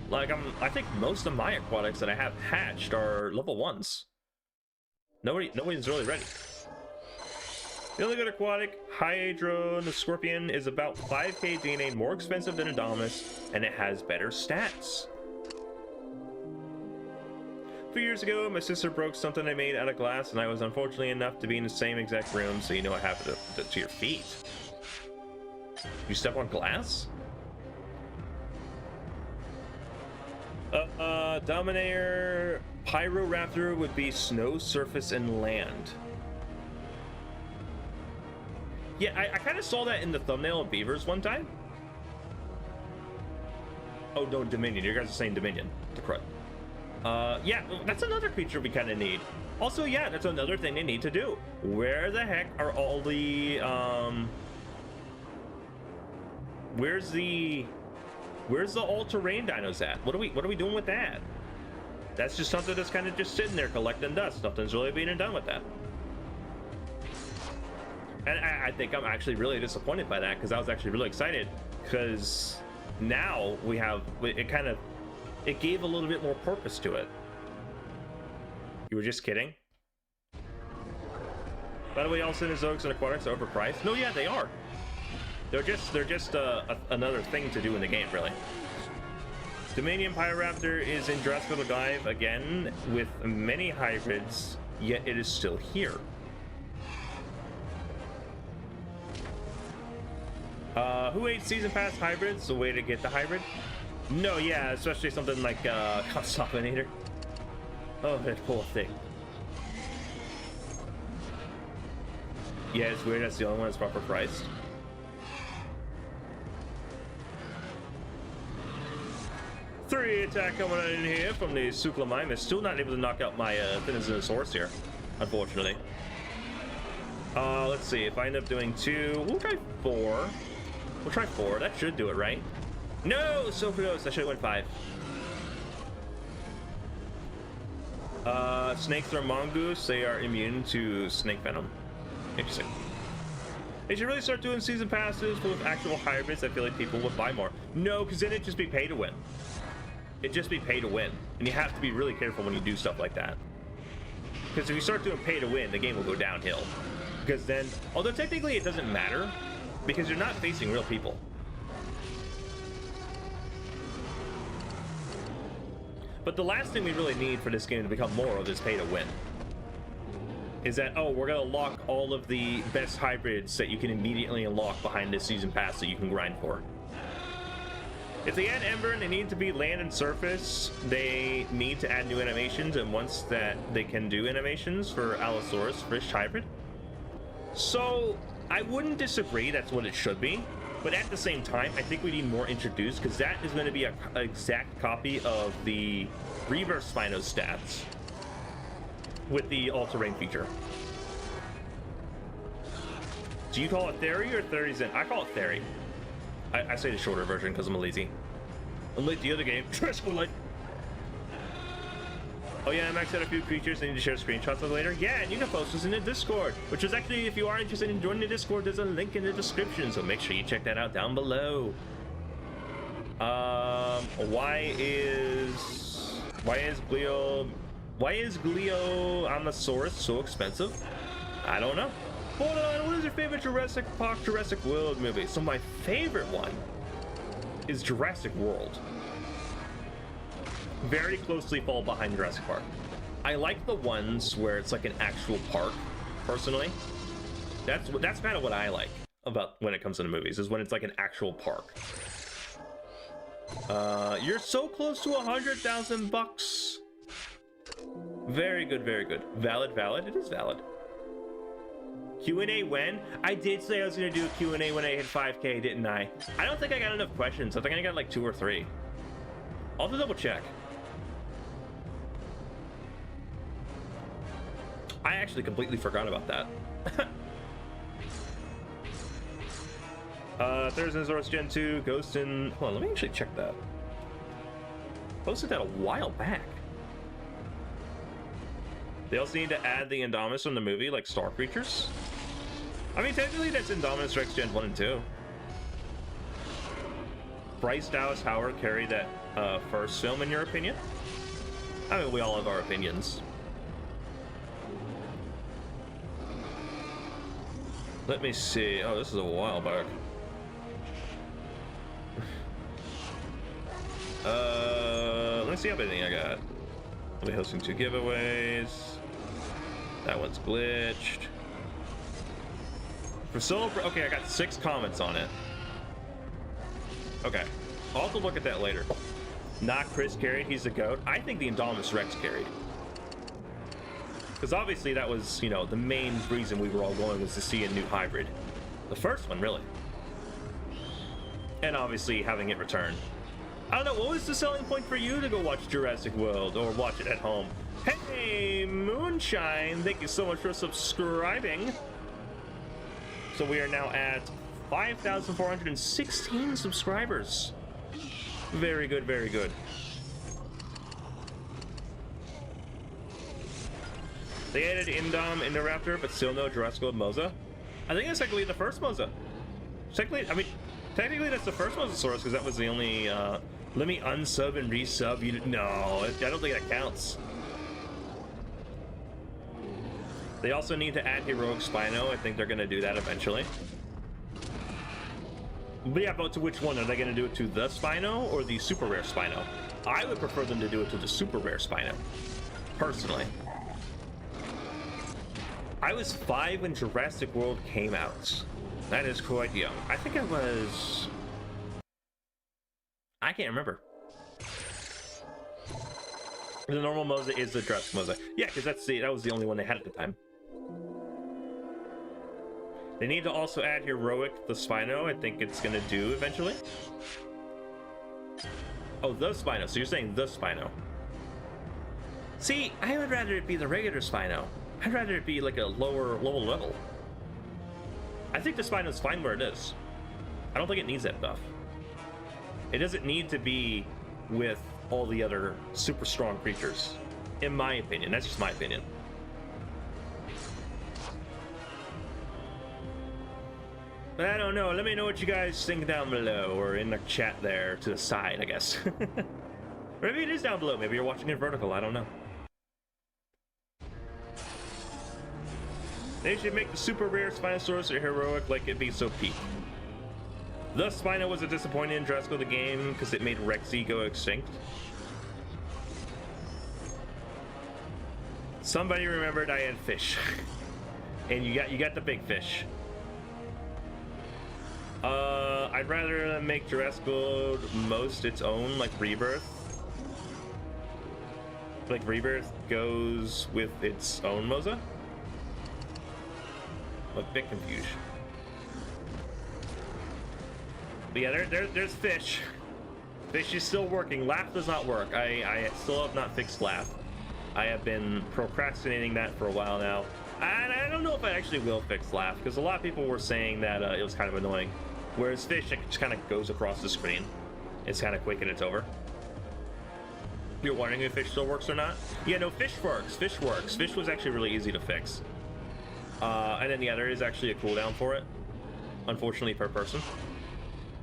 Like I think most of my aquatics that I have hatched are level 1s. Nobody's really ready. The only good aquatic, Hydra the Scorpion, is about 5k DNA more expensive than Adamas, and it has better stats. A few years ago, my sister broke something I made out of glass, and I was unfortunately enough to be in the same exact room, so you know what happened to your feet. You step on glass? Dominator Pyroraptor would be snow, surface, and land. Yeah, I kind of saw that in the thumbnail of Beavers one time. Oh, no, Dominion. You guys are saying Dominion. The crud. Yeah, that's another creature we kind of need. Also, yeah, that's another thing they need to do. Where the heck are all the, Where's the all-terrain dinos at? What are we doing with that? That's just something that's kind of just sitting there collecting dust. Nothing's really being done with that. And I think I'm actually really disappointed by that, because I was actually really excited, because now we have it gave a little bit more purpose to it. You were just kidding? By the way, all Cenozoics and aquatics are overpriced. No, yeah, they are. They're just another thing to do in the game, really. Dominion Pyroraptor is in Jurassic Dive again with many hybrids, yet it is still here. Who ate Season Pass hybrids? The way to get the hybrid? No, yeah, especially something like Constopinator. Oh, that poor thing. Yeah, it's weird. That's the only one that's proper priced. Three attack coming in here from the Suchlamimus. Still not able to knock out my Thinizinosaurus here, unfortunately. Let's see. If I end up doing 2, we'll try 4. We'll try 4. That should do it, right? No, so close. I should have went 5. Snakes are mongoose. They are immune to snake venom. Interesting. They should really start doing season passes with actual hybrids. I feel like people would buy more. No, because then it'd just be pay to win. It'd just be pay to win. And you have to be really careful when you do stuff like that. Because if you start doing pay to win, the game will go downhill. Because then, although technically it doesn't matter, because you're not facing real people. But the last thing we really need for this game to become more of is pay to win. Is that, oh, we're going to lock all of the best hybrids that you can immediately unlock behind this season pass that you can grind for. If they add Ember and they need to be land and surface, they need to add new animations, and once that they can do animations for Allosaurus Fish Hybrid. So, I wouldn't disagree, that's what it should be. But at the same time, I think we need more introduced, because that is going to be an exact copy of the Reverse Spino stats with the all-terrain feature. Do you call it Theory or Theory Zen? I call it Theory. I say the shorter version because I'm lazy. Unlike the other game, Oh yeah, I maxed out a few creatures. I need to share screenshots of later. Yeah, and you can post this in the Discord, which is actually, if you are interested in joining the Discord, there's a link in the description, so make sure you check that out down below. Why is Glioanosaurus so expensive? I don't know. Hold on, what is your favorite Jurassic Park, Jurassic World movie? So my favorite one is Jurassic World. Very closely fall behind Jurassic Park. I like the ones where it's like an actual park, personally. That's kind of what I like about when it comes to the movies, is when it's like an actual park. You're so close to $100,000. Very good, very good. Valid, valid. It is valid. Q&A when? I did say I was going to do a Q&A when I hit 5K, didn't I? I don't think I got enough questions. I think I got like 2 or 3. I'll have to double check. I actually completely forgot about that. Thursday Gen 2, Ghost in... Hold on, let me actually check that. Posted that a while back. They also need to add the Indominus from the movie, like star creatures. I mean, technically that's Indominus Rex Gen 1 and 2. Bryce Dallas Howard carried that first film, in your opinion? I mean, we all have our opinions. Let me see. Oh, this is a while back. Let me see how many I got. I'll be hosting 2 giveaways. That one's glitched. For solo, okay, I got 6 comments on it. Okay, I'll have to look at that later. Not Chris carried, he's the GOAT. I think the Indominus Rex carried. Because obviously that was, you know, the main reason we were all going was to see a new hybrid. The first one, really. And obviously having it return. I don't know, what was the selling point for you to go watch Jurassic World or watch it at home? Hey, Moonshine, thank you so much for subscribing. So we are now at 5,416 subscribers. Very good, very good. They added Indom Indoraptor, but still no Jurassic World Moza. I think that's technically the first Moza. Technically, I mean, technically that's the first Mosasaurus because that was the only. Let me unsub and resub. You no, I don't think that counts. They also need to add Heroic Spino. I think they're going to do that eventually. But yeah, but to which one? Are they going to do it to the Spino or the super rare Spino? I would prefer them to do it to the super rare Spino, personally. I was 5 when Jurassic World came out. That is quite young. I think I was... I can't remember. The normal Moza is the Jurassic Moza. Yeah, because that was the only one they had at the time. They need to also add Heroic the Spino. I think it's going to do eventually. Oh, the Spino. So you're saying the Spino. See, I would rather it be the regular Spino. I'd rather it be like a lower level. I think the Spino's fine where it is. I don't think it needs that buff. It doesn't need to be with all the other super strong creatures. In my opinion. That's just my opinion. But I don't know. Let me know what you guys think down below or in the chat there to the side, I guess. Maybe it is down below. Maybe you're watching it vertical. I don't know. They should make the super rare Spinosaurus or Heroic like it be so peak. The Spino was a disappointment in Jurassic World the game because it made Rexy go extinct. Somebody remembered I had fish. And you got the big fish. I'd rather make Jurassic World most its own, like Rebirth. Like Rebirth goes with its own Moza. I'm a bit confused. But yeah, there's fish. Fish is still working. Laugh does not work. I still have not fixed Laugh. I have been procrastinating that for a while now. And I don't know if I actually will fix Laugh, because a lot of people were saying that it was kind of annoying. Whereas Fish, it just kind of goes across the screen. It's kind of quick and it's over. You're wondering if Fish still works or not? Yeah, no, Fish works. Fish works. Fish was actually really easy to fix. And then, yeah, there is actually a cooldown for it, unfortunately, per person.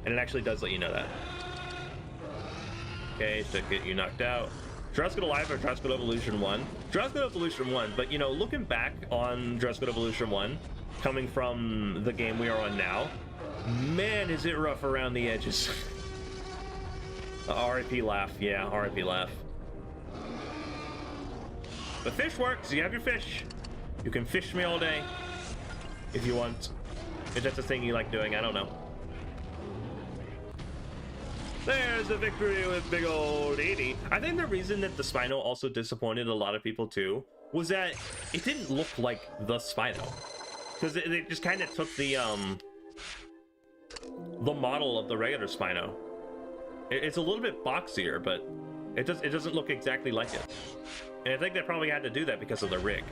And it actually does let you know that. Okay, to get you knocked out. Jurassic World Alive or Jurassic World Evolution 1? Jurassic World Evolution 1, but, you know, looking back on Jurassic World Evolution 1, coming from the game we are on now, man, is it rough around the edges. RIP Laugh, yeah, RIP Laugh. But Fish works, you have your fish. You can fish me all day, if you want. If that's a thing you like doing, I don't know. There's a victory with big old 80. I think the reason that the Spino also disappointed a lot of people too was that it didn't look like the Spino. Because it just kind of took the model of the regular Spino. It's a little bit boxier, but it doesn't look exactly like it. And I think they probably had to do that because of the rig,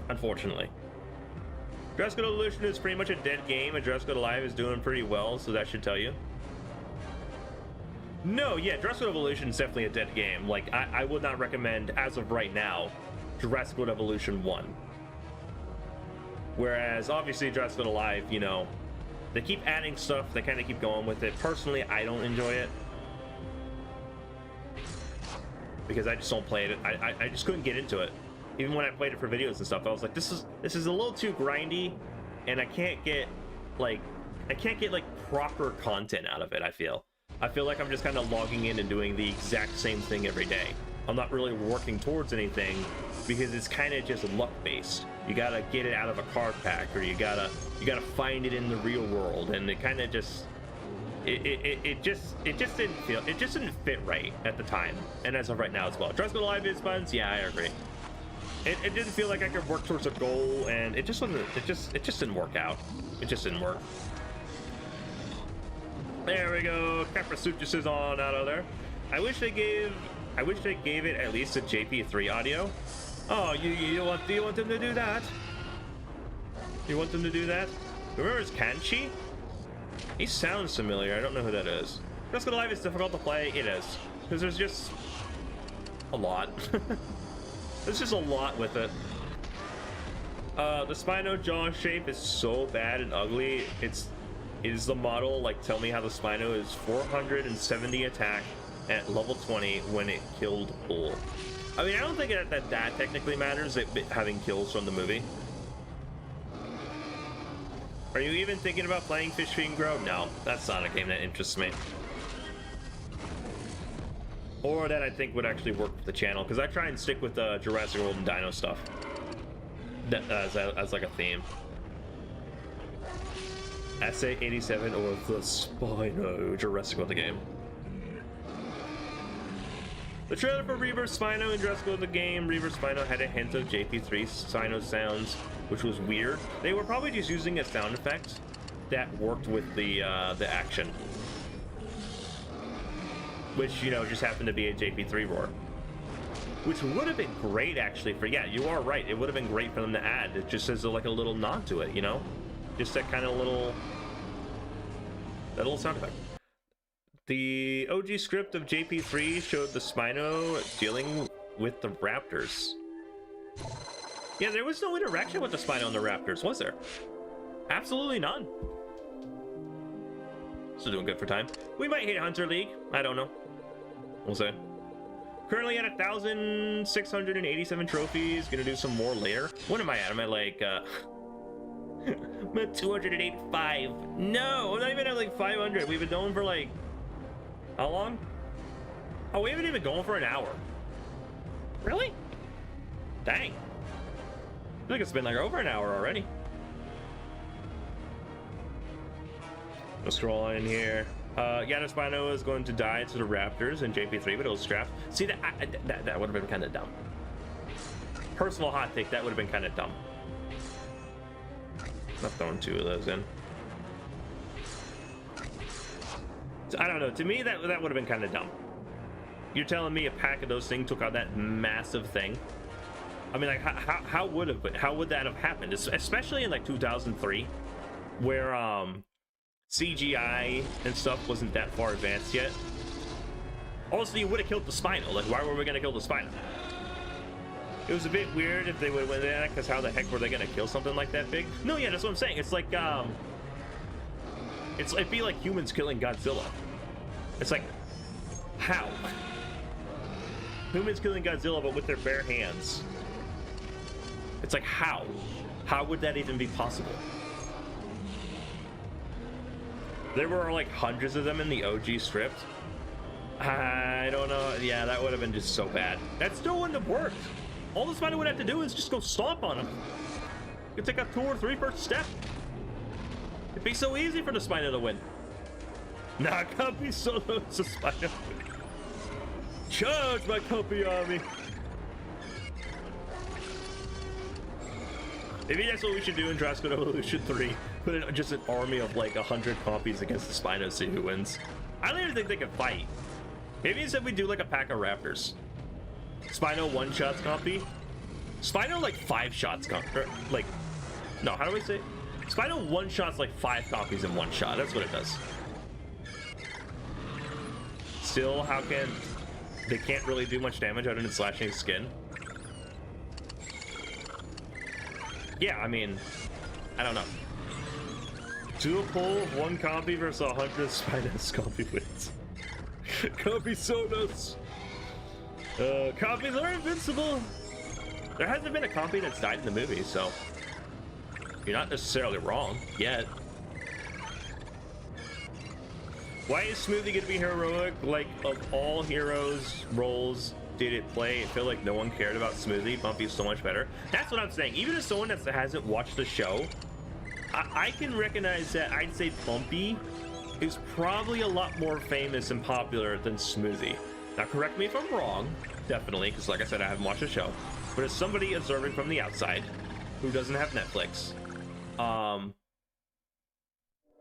unfortunately. Jurassic Evolution is pretty much a dead game, and Jurassic Alive is doing pretty well, so that should tell you. No, yeah, Jurassic Evolution is definitely a dead game. Like, I would not recommend, as of right now, Jurassic Evolution 1. Whereas, obviously, Jurassic Alive, you know, they keep adding stuff, they kind of keep going with it. Personally, I don't enjoy it. Because I just don't play it. I just couldn't get into it. Even when I played it for videos and stuff, I was like, this is a little too grindy, and I can't get like proper content out of it. I feel like I'm just kind of logging in and doing the exact same thing every day. I'm not really working towards anything because it's kind of just luck based. You gotta get it out of a card pack, or you gotta find it in the real world, and it kind of just it just didn't fit right at the time, and as of right now as well. Jurassic Alive is fun, yeah, I agree. It didn't feel like I could work towards a goal, and it just didn't work out. It just didn't work. There we go. Caprasuchus is on out of there. I wish they gave it at least a JP3 audio. Oh, you want them to do that? You want them to do that? Remember it's Kanchi? He sounds familiar. I don't know who that is. Jurassic Alive is difficult to play. It is, because there's just a lot. There's just a lot with it. The Spino jaw shape is so bad and ugly. It is the model, like, tell me how the Spino is 470 attack at level 20 when it killed Bull. I mean, I don't think that technically matters, it having kills from the movie. Are you even thinking about playing Fish Fiend Grove? No, that's not a game that interests me. Or that I think would actually work with the channel, because I try and stick with the Jurassic World and Dino stuff as like a theme. Essay 87 or the Spino Jurassic World the game. The trailer for Reverse Spino and Jurassic World the game, Reverse Spino had a hint of JP3 Spino sounds, which was weird. They were probably just using a sound effect that worked with the action, which, you know, just happened to be a JP3 roar, which would have been great actually for, yeah, you are right, it would have been great for them to add. It just as like a little nod to it, you know, just that kind of little sound effect. The OG script of JP3 showed the Spino dealing with the raptors. Yeah, there was no interaction with the Spino and the raptors, was there? Absolutely none. Still doing good for time. We might hit Hunter League. I don't know. We'll see. Currently at 1,687 trophies. Gonna do some more later. What am I at? Am I like, I'm at 285. No, I'm not even at like 500. We've been going for like, how long? Oh, we haven't even gone for an hour. Really? Dang. I feel like it's been like over an hour already. Let's scroll in here. Yanis Spino is going to die to the Raptors in JP3, but it'll strap. See, that would have been kind of dumb. Personal hot take, that would have been kind of dumb. Not throwing two of those in. So, I don't know. To me, that would have been kind of dumb. You're telling me a pack of those things took out that massive thing? I mean, like, how would that have happened? Especially in like 2003, where CGI and stuff wasn't that far advanced yet. Also, you would have killed the Spino. Like, why were we gonna kill the Spino? It was a bit weird if they would have went that, because how the heck were they gonna kill something like that big? No, yeah, that's what I'm saying. It's like, it'd be like humans killing Godzilla. It's like, how? Humans killing Godzilla, but with their bare hands. It's like, how? How would that even be possible? There were like hundreds of them in the OG script. I don't know. Yeah, that would have been just so bad. That still wouldn't have worked. All the Spino would have to do is just go stomp on him. You could take a 2 or 3 first step. It'd be so easy for the Spino to win. Nah, can't be solo. It's a Spino. Charge my copy army. Maybe that's what we should do in Jurassic Evolution 3. Put in just an army of like 100 copies against the Spino, see who wins. I don't even think they can fight. Maybe instead we do like a pack of raptors. Spino 1 shots copy. Spino like 5 shots copy. Like No, how do we say? Spino one-shots like 5 copies in one shot. That's what it does. Still, how can... They can't really do much damage other than slashing skin. Yeah, I mean... I don't know. Do a pull of 1 copy versus 100 Spinos copy wins. Copy sodas! Copies are invincible! There hasn't been a copy that's died in the movie, so... You're not necessarily wrong, yet. Why is Smoothie gonna be heroic? Like, of all heroes' roles did it play, I feel like no one cared about Smoothie. Bumpy's so much better. That's what I'm saying. Even as someone that hasn't watched the show, I can recognize that I'd say Bumpy is probably a lot more famous and popular than Smoothie. Now, correct me if I'm wrong, definitely, because like I said, I haven't watched the show. But as somebody observing from the outside who doesn't have Netflix,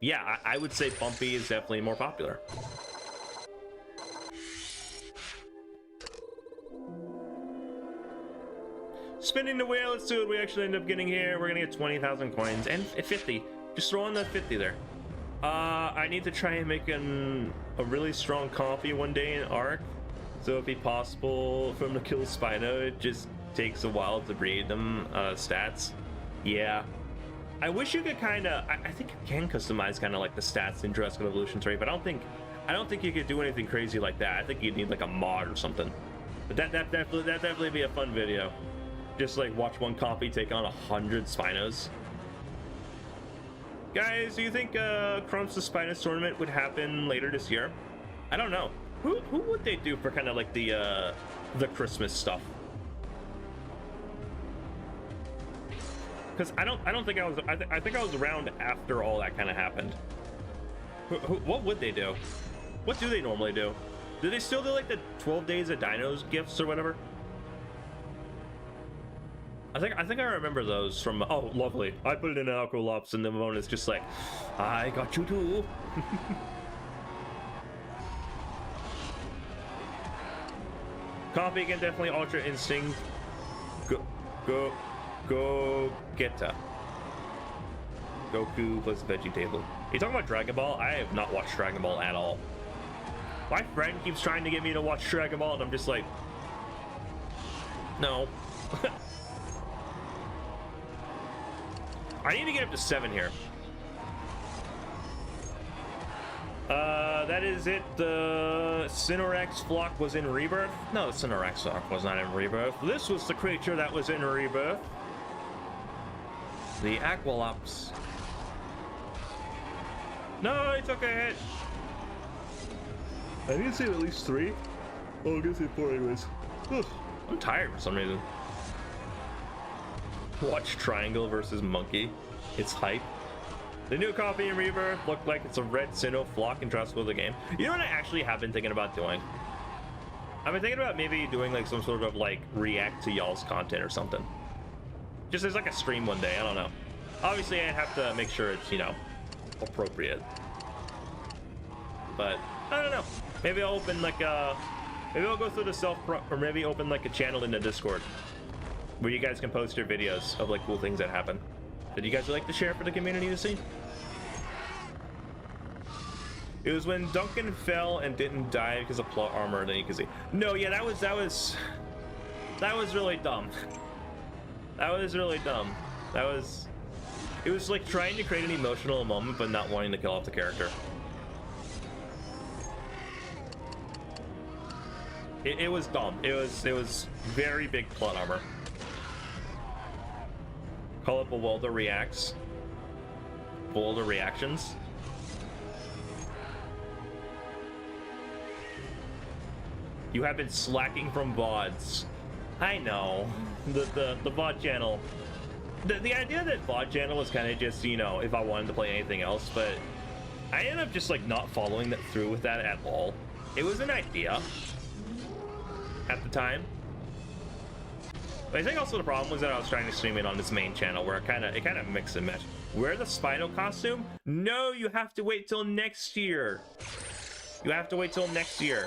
yeah, I would say Bumpy is definitely more popular. Spinning the wheel, let's see what we actually end up getting here. We're gonna get 20,000 coins and 50. Just throw in that 50 there. I need to try and make a really strong copy one day in Arc. So it'd be possible for him to kill Spino. It just takes a while to breed them stats. Yeah. I wish you could kind of... I think you can customize kind of like the stats in Jurassic Evolution 3, but I don't think you could do anything crazy like that. I think you'd need like a mod or something. But that'd definitely be a fun video. Just like watch one copy take on 100 Spinos. Guys, do you think Crumps the Spinos tournament would happen later this year? I don't know. Who would they do for kind of like the Christmas stuff? Because I don't think I was. I think I was around after all that kind of happened. What would they do? What do they normally do? Do they still do like the 12 days of dinos gifts or whatever? I think I remember those from. Oh, lovely! I put it in Alcolops, and the phone is just like, I got you too. Copy again, definitely Ultra Instinct. Go Geta. Goku plus Veggie Table. You talking about Dragon Ball? I have not watched Dragon Ball at all. My friend keeps trying to get me to watch Dragon Ball, and I'm just like, no. I need to get up to 7 here. That is it. The Cynorex flock was in Rebirth. No, the Cynorex flock was not in Rebirth. This was the creature that was in Rebirth. The Aqualops. No, he took a hit. I need to save at least 3. Oh, I guess it's 4 anyways. Ugh, I'm tired for some reason. Watch Triangle versus Monkey. It's hype. The new copy in Rebirth looked like it's a red Sinnoh flock in Jurassic World the game. You know what I actually have been thinking about doing? I've been thinking about maybe doing like some sort of like react to y'all's content or something. Just as like a stream one day, I don't know. Obviously I'd have to make sure it's, you know, appropriate. But I don't know. Maybe I'll open like maybe I'll go through the or maybe open like a channel in the Discord where you guys can post your videos of like cool things that happen that you guys would like to share for the community to see. It was when Duncan fell and didn't die because of plot armor, then you can see. No, yeah, that was really dumb. That was really dumb. It was like trying to create an emotional moment but not wanting to kill off the character. It was dumb. It was very big plot armor. Call it Bewilder Reacts. Bewilder Reactions. You have been slacking from VODs. I know. The VOD channel. The idea that VOD channel was kind of just, you know, if I wanted to play anything else, but I ended up just like not following that through with that at all. It was an idea at the time. But I think also the problem was that I was trying to stream it on this main channel where it kind of mix and match. Wear the Spino costume? No, you have to wait till next year. You have to wait till next year.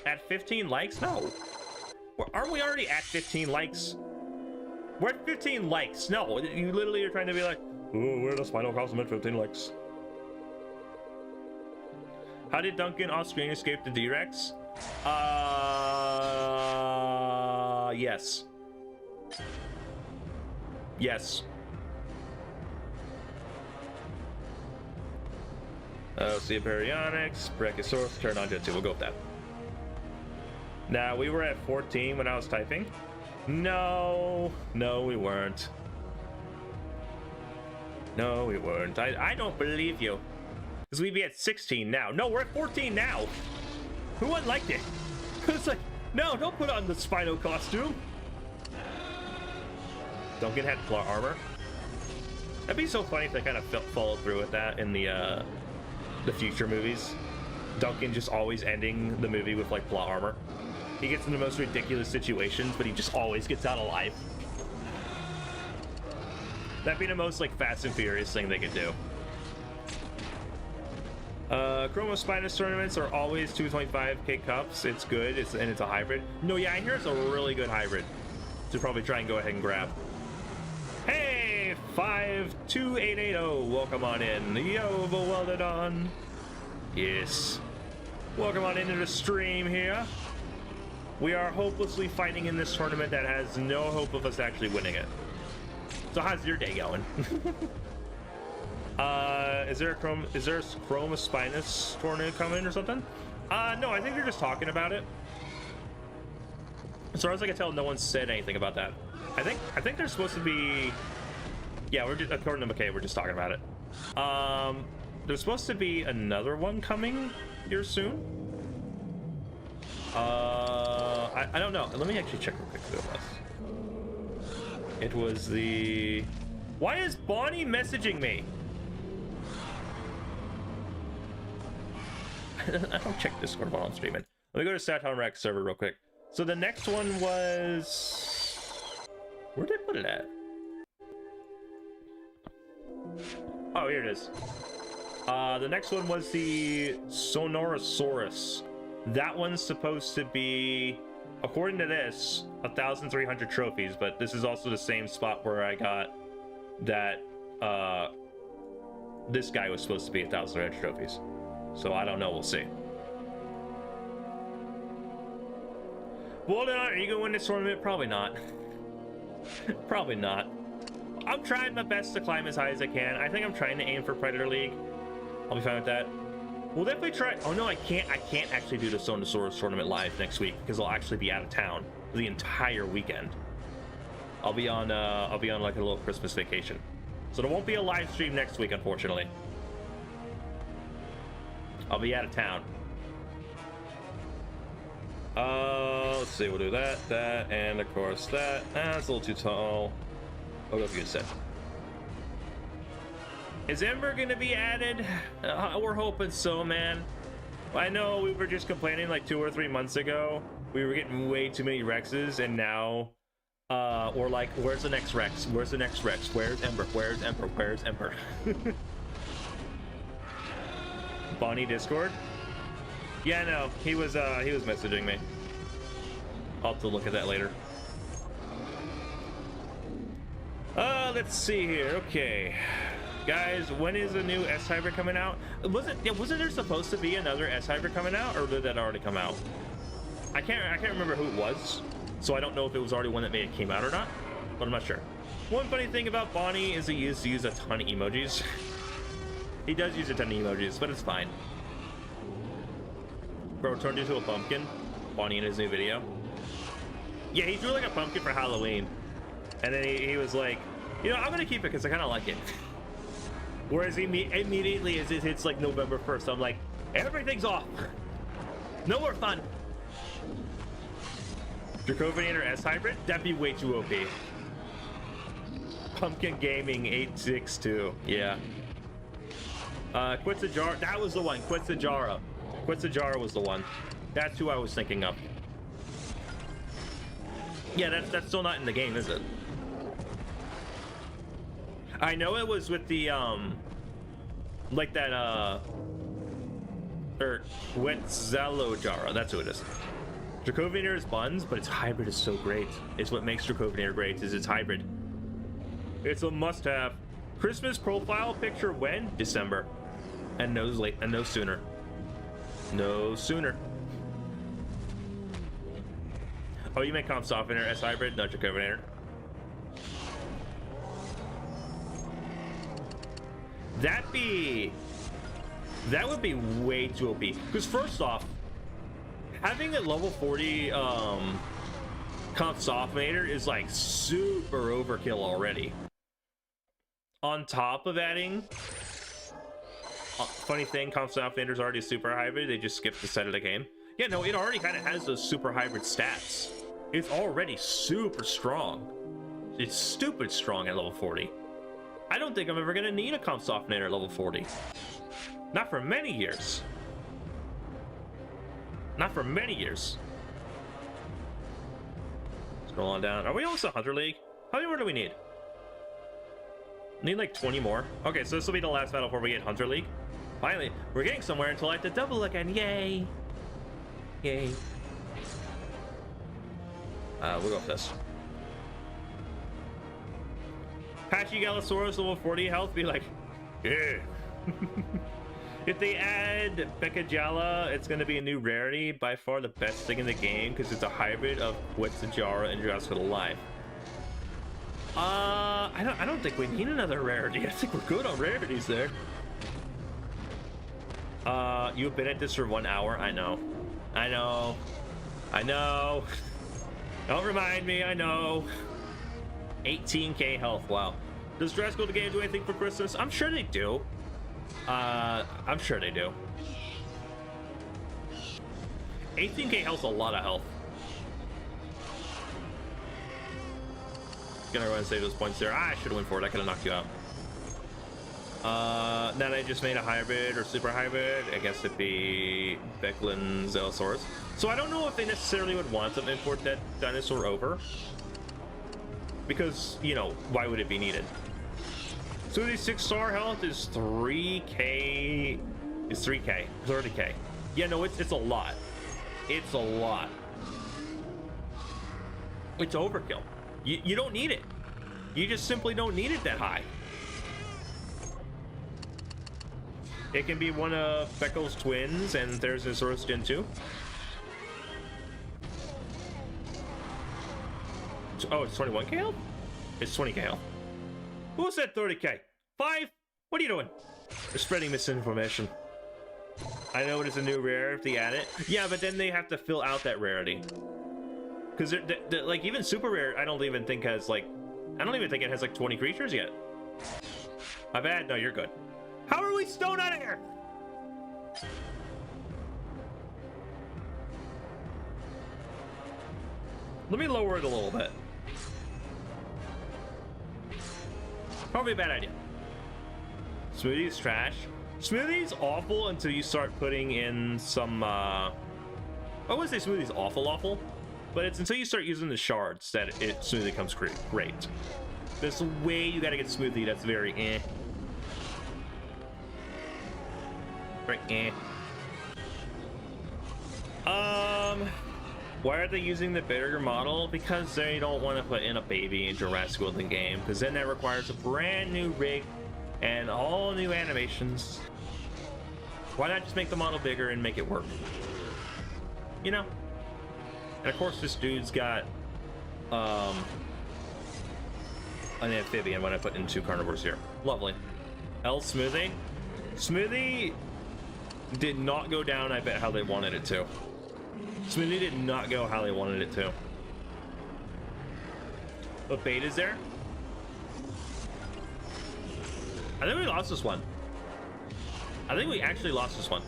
At 15 likes? No. Aren't we already at 15 likes? We're at 15 likes. No, you literally are trying to be like, Ooh, where does Spinal compliment 15 likes? How did Duncan off-screen escape the D-Rex? Yes. Yes. See Baryonyx, Brachiosaurus, Pteranodon 2. We'll go with that. Now, we were at 14 when I was typing. No, we weren't. No, we weren't. I don't believe you. Because we'd be at 16 now. No, we're at 14 now. Who wouldn't like it? It's like, no, don't put on the Spino costume. Duncan had plot armor. That'd be so funny if they kind of followed through with that in the future movies. Duncan just always ending the movie with like plot armor. He gets in the most ridiculous situations, but he just always gets out alive. That'd be the most like Fast and Furious thing they could do. Chromospinus tournaments are always 225k cups. It's good. And it's a hybrid. No, yeah, I hear it's a really good hybrid. To probably try and go ahead and grab. Hey, 52880. Welcome on in. Yo, welded on. Yes. Welcome on into the stream here. We are hopelessly fighting in this tournament that has no hope of us actually winning it. So how's your day going? Is there a Chromospinus tournament coming or something? No, I think they're just talking about it. As far as I can tell, no one said anything about that. I think they're supposed to be. Yeah, we're just according to McKay, we're just talking about it. There's supposed to be another one coming here soon. I don't know. Let me actually check real quick who it was. It was the. Why is Bonnie messaging me? I don't check Discord while I'm streaming. Let me go to Saturn Rex server real quick. So the next one was. Where did I put it at? Oh, here it is. The next one was the Sonorosaurus. That one's supposed to be, according to this, 1,300 trophies, but this is also the same spot where I got that this guy was supposed to be 1,300 trophies. So I don't know, we'll see. Well, are you gonna win this tournament? Probably not. Probably not. I'm trying my best to climb as high as I can. I think I'm trying to aim for Predator League. I'll be fine with that. We'll definitely try. Oh no, I can't actually do the Sonosaurus tournament live next week because I'll actually be out of town the entire weekend. I'll be on like a little Christmas vacation. So there won't be a live stream next week, unfortunately. I'll be out of town. Let's see, we'll do that, and of course that. That's a little too tall. Oh, that's a good set. Is Ember gonna be added? We're hoping so, man. I know we were just complaining like 2 or 3 months ago. We were getting way too many Rexes, and now we're like, where's the next Rex? Where's the next Rex? Where's Ember? Where's Ember? Where's Ember? Bonnie Discord? Yeah, no, he was messaging me. I'll have to look at that later. Let's see here. Okay, guys, when is the new S hybrid coming out? Wasn't there supposed to be another S hybrid coming out, or did that already come out? I can't remember who it was, so I don't know if it was already one that may have came out or not, but I'm not sure. One funny thing about Bonnie is he used to use a ton of emojis. He does use a ton of emojis, but it's fine. Bro turned into a pumpkin. Bonnie in his new video. Yeah, he drew like a pumpkin for Halloween, and then he was like, you know, I'm gonna keep it because I kind of like it. Whereas immediately as it hits like November 1st, I'm like, everything's off. No more fun. Dracovinator S hybrid? That'd be way too OP. Pumpkin Gaming 862. Yeah. Quetzajara. That was the one. Quetzajara. Quetzajara was the one. That's who I was thinking of. Yeah, that's still not in the game, is it? I know it was with the like that or Quetzalojara. That's who it is. Dracovinator is buns, but its hybrid is so great. It's what makes Dracovinator great, is its hybrid. It's a must-have. Christmas profile picture when? December. And no late, and no sooner. No sooner. Oh, you meant comp softener S hybrid, not your coordinator. That would be way too OP. Because first off, having a level 40 comp softener is like super overkill already. On top of adding, funny thing, comp softener is already super hybrid. They just skipped the set of the game. Yeah, no, it already kind of has those super hybrid stats. It's already super strong. It's stupid strong at level 40. I don't think I'm ever going to need a comp softener at level 40. Not for many years. Not for many years. Scroll on down. Are we almost at Hunter League? How many more do we need? Need like 20 more. Okay, so this will be the last battle before we get Hunter League. Finally, we're getting somewhere until I have to double again. Yay. Yay. We'll go with this. Patchy Galasaurus level 40 health, be like, yeah. If they add Bekajala, it's going to be a new rarity. By far the best thing in the game because it's a hybrid of Quetzalcoatl and Jurassic Alive. I don't think we need another rarity. I think we're good on rarities there. You've been at this for 1 hour. I know. I know. I know. Don't remind me. I know. 18k health. Wow. Does Jurassic World game do anything for Christmas? I'm sure they do. I'm sure they do. 18k health's a lot of health. Gonna go ahead and save those points there. I should have went for it. I could have knocked you out. Then I just made a hybrid or super hybrid. I guess it'd be Becklin Zelosaurus. So I don't know if they necessarily would want to import that dinosaur over. Because, you know, why would it be needed? So the 6-star health is 3k. Is 3k. 30k. Yeah, no, it's a lot. It's a lot. It's overkill. You don't need it. You just simply don't need it that high. It can be one of Beckel's twins, and there's a Source Gen 2. Oh, it's 21k health? It's 20k health. Who said 30k? 5? What are you doing? They're spreading misinformation. I know it is a new rare if they add it. Yeah, but then they have to fill out that rarity. Because like even super rare, I don't even think has like, I don't even think it has like 20 creatures yet. My bad. No, you're good. How are we stoned out of here? Let me lower it a little bit. Probably a bad idea. Smoothie's trash. Smoothie's awful until you start putting in some I wouldn't say smoothie's awful, but it's until you start using the shards that smoothie comes great. There's a way you gotta get smoothie that's very eh. Very eh. Why are they using the bigger model? Because they don't want to put in a baby in Jurassic World in game, because then that requires a brand new rig and all new animations. Why not just make the model bigger and make it work? You know? And of course this dude's got an amphibian when I put in 2 carnivores here. Lovely. L Smoothie. Smoothie did not go down, I bet, how they wanted it to. Smoothie did not go how they wanted it to. But Beta's there. I think we lost this one. I think we actually lost this one.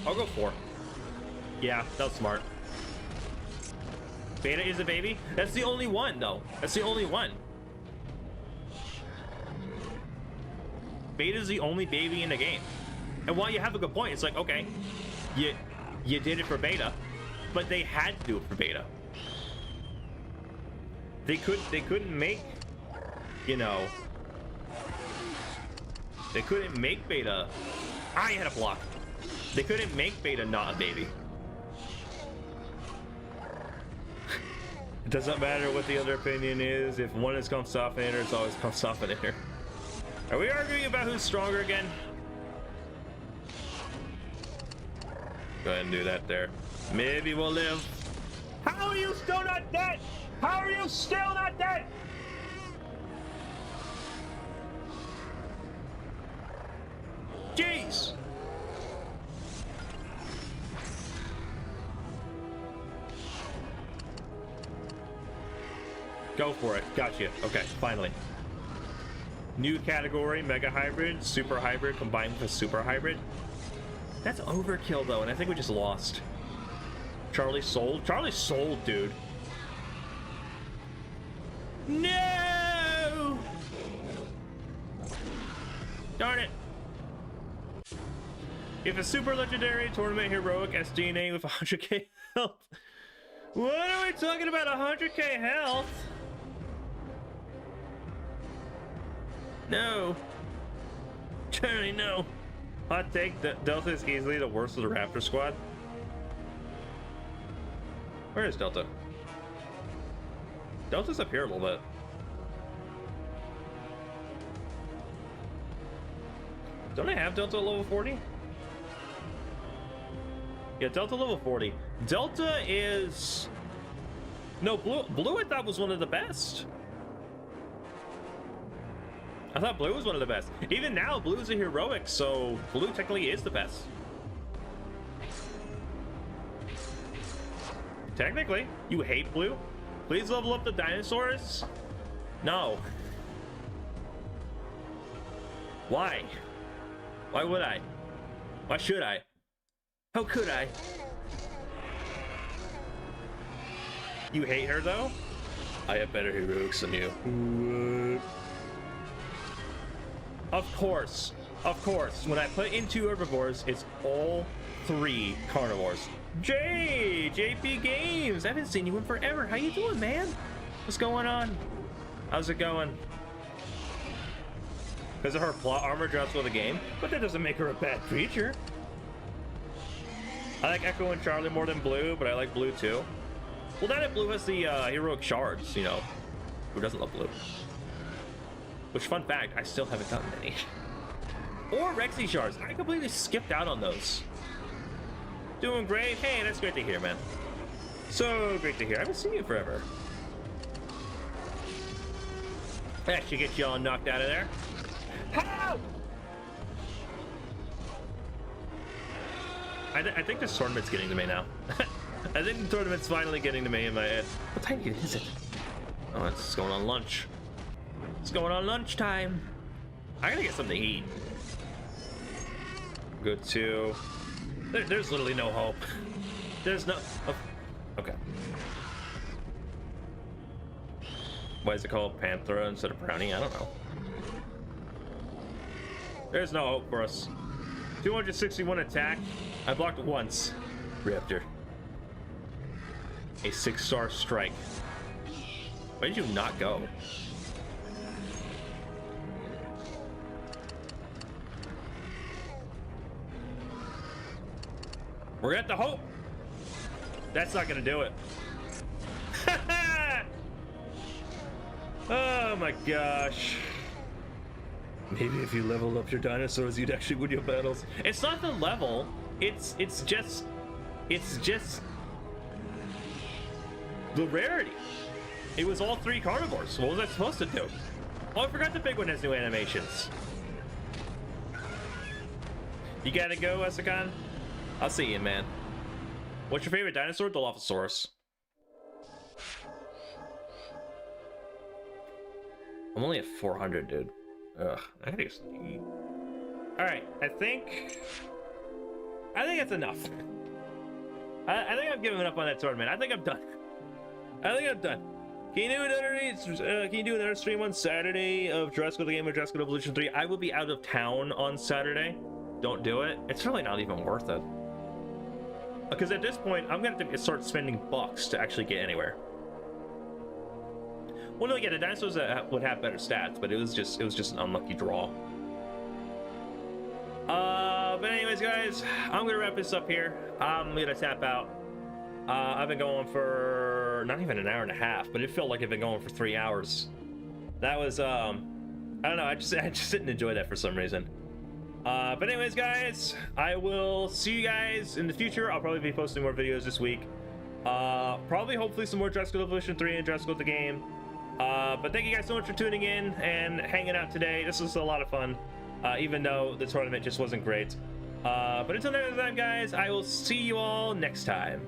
I'll go 4. Yeah, that was smart. Beta is a baby? That's the only one, though. That's the only one. Beta's the only baby in the game. And while you have a good point, it's like, okay, you did it for Beta, but they had to do it for Beta. They couldn't make, you know, they couldn't make Beta. I had a block. They couldn't make Beta not a baby. It doesn't matter what the other opinion is. If one is comes off in, it's always comes off in here. Are we arguing about who's stronger again? Go ahead and do that there. Maybe we'll live. How are you still not dead? How are you still not dead? Jeez. Go for it. Gotcha. Okay, finally. New category, mega hybrid, super hybrid combined with a super hybrid. That's overkill though, and I think we just lost. Charlie sold? Charlie sold, dude. No! Darn it. If a super legendary tournament heroic SDNA with 100k health. What are we talking about? 100k health? No. Charlie, no. Hot take, Delta is easily the worst of the Raptor squad. Where is Delta? Delta's up here a little bit. Don't I have Delta at level 40? Yeah, Delta level 40. Delta is... No, Blue I thought was one of the best. I thought Blue was one of the best. Even now, Blue is a heroic, so Blue technically is the best. Technically, you hate Blue? Please level up the dinosaurs? No. Why? Why would I? Why should I? How could I? You hate her though? I have better heroics than you. What? Of course. When I put in 2 herbivores, it's all 3 carnivores. JP Games! I haven't seen you in forever. How you doing, man? What's going on? How's it going? Because of her plot armor drops with the game, but that doesn't make her a bad creature. I like Echo and Charlie more than Blue, but I like Blue too. Well, now that Blue has the heroic shards, you know, who doesn't love Blue? Which, fun fact, I still haven't gotten any. Or Rexy shards. I completely skipped out on those. Doing great. Hey, that's great to hear, man. So great to hear. I haven't seen you forever. That should get you all knocked out of there. Help! I think this tournament's getting to me now. I think the tournament's finally getting to me in my head. What time is it? Oh, it's going on lunch. It's going on lunchtime. I gotta get something to eat. Good too. There's literally no hope. There's no... Oh, okay. Why is it called Panthera instead of Brownie? I don't know. There's no hope for us. 261 attack. I blocked it once. Raptor. A 6-star strike. Why did you not go? We're at the hope. That's not gonna do it. Oh my gosh. Maybe if you leveled up your dinosaurs, you'd actually win your battles. It's not the level. It's just the rarity. It was all 3 carnivores. What was I supposed to do? Oh, I forgot the big one has new animations. You gotta go, Essakan? I'll see you, man. What's your favorite dinosaur? Dilophosaurus. I'm only at 400, dude. Ugh, I gotta get something to eat. Alright, I think that's enough. I think I've given up on that tournament. I think I'm done. Can you do another stream on Saturday of Jurassic the Game of Jurassic Evolution 3? I will be out of town on Saturday. Don't do it. It's really not even worth it. Because at this point, I'm gonna have to start spending bucks to actually get anywhere. Well, no, yeah, the dinosaurs would have better stats, but it was just an unlucky draw. But anyways, guys, I'm gonna wrap this up here. I'm gonna tap out. I've been going for not even an hour and a half, but it felt like I've been going for 3 hours. That was, I don't know, I just didn't enjoy that for some reason. But anyways, guys, I will see you guys in the future. I'll probably be posting more videos this week. Probably, hopefully, some more Dress Code Evolution 3 and Dress Code the game. But thank you guys so much for tuning in and hanging out today. This was a lot of fun, even though the tournament just wasn't great. But until next time, guys, I will see you all next time.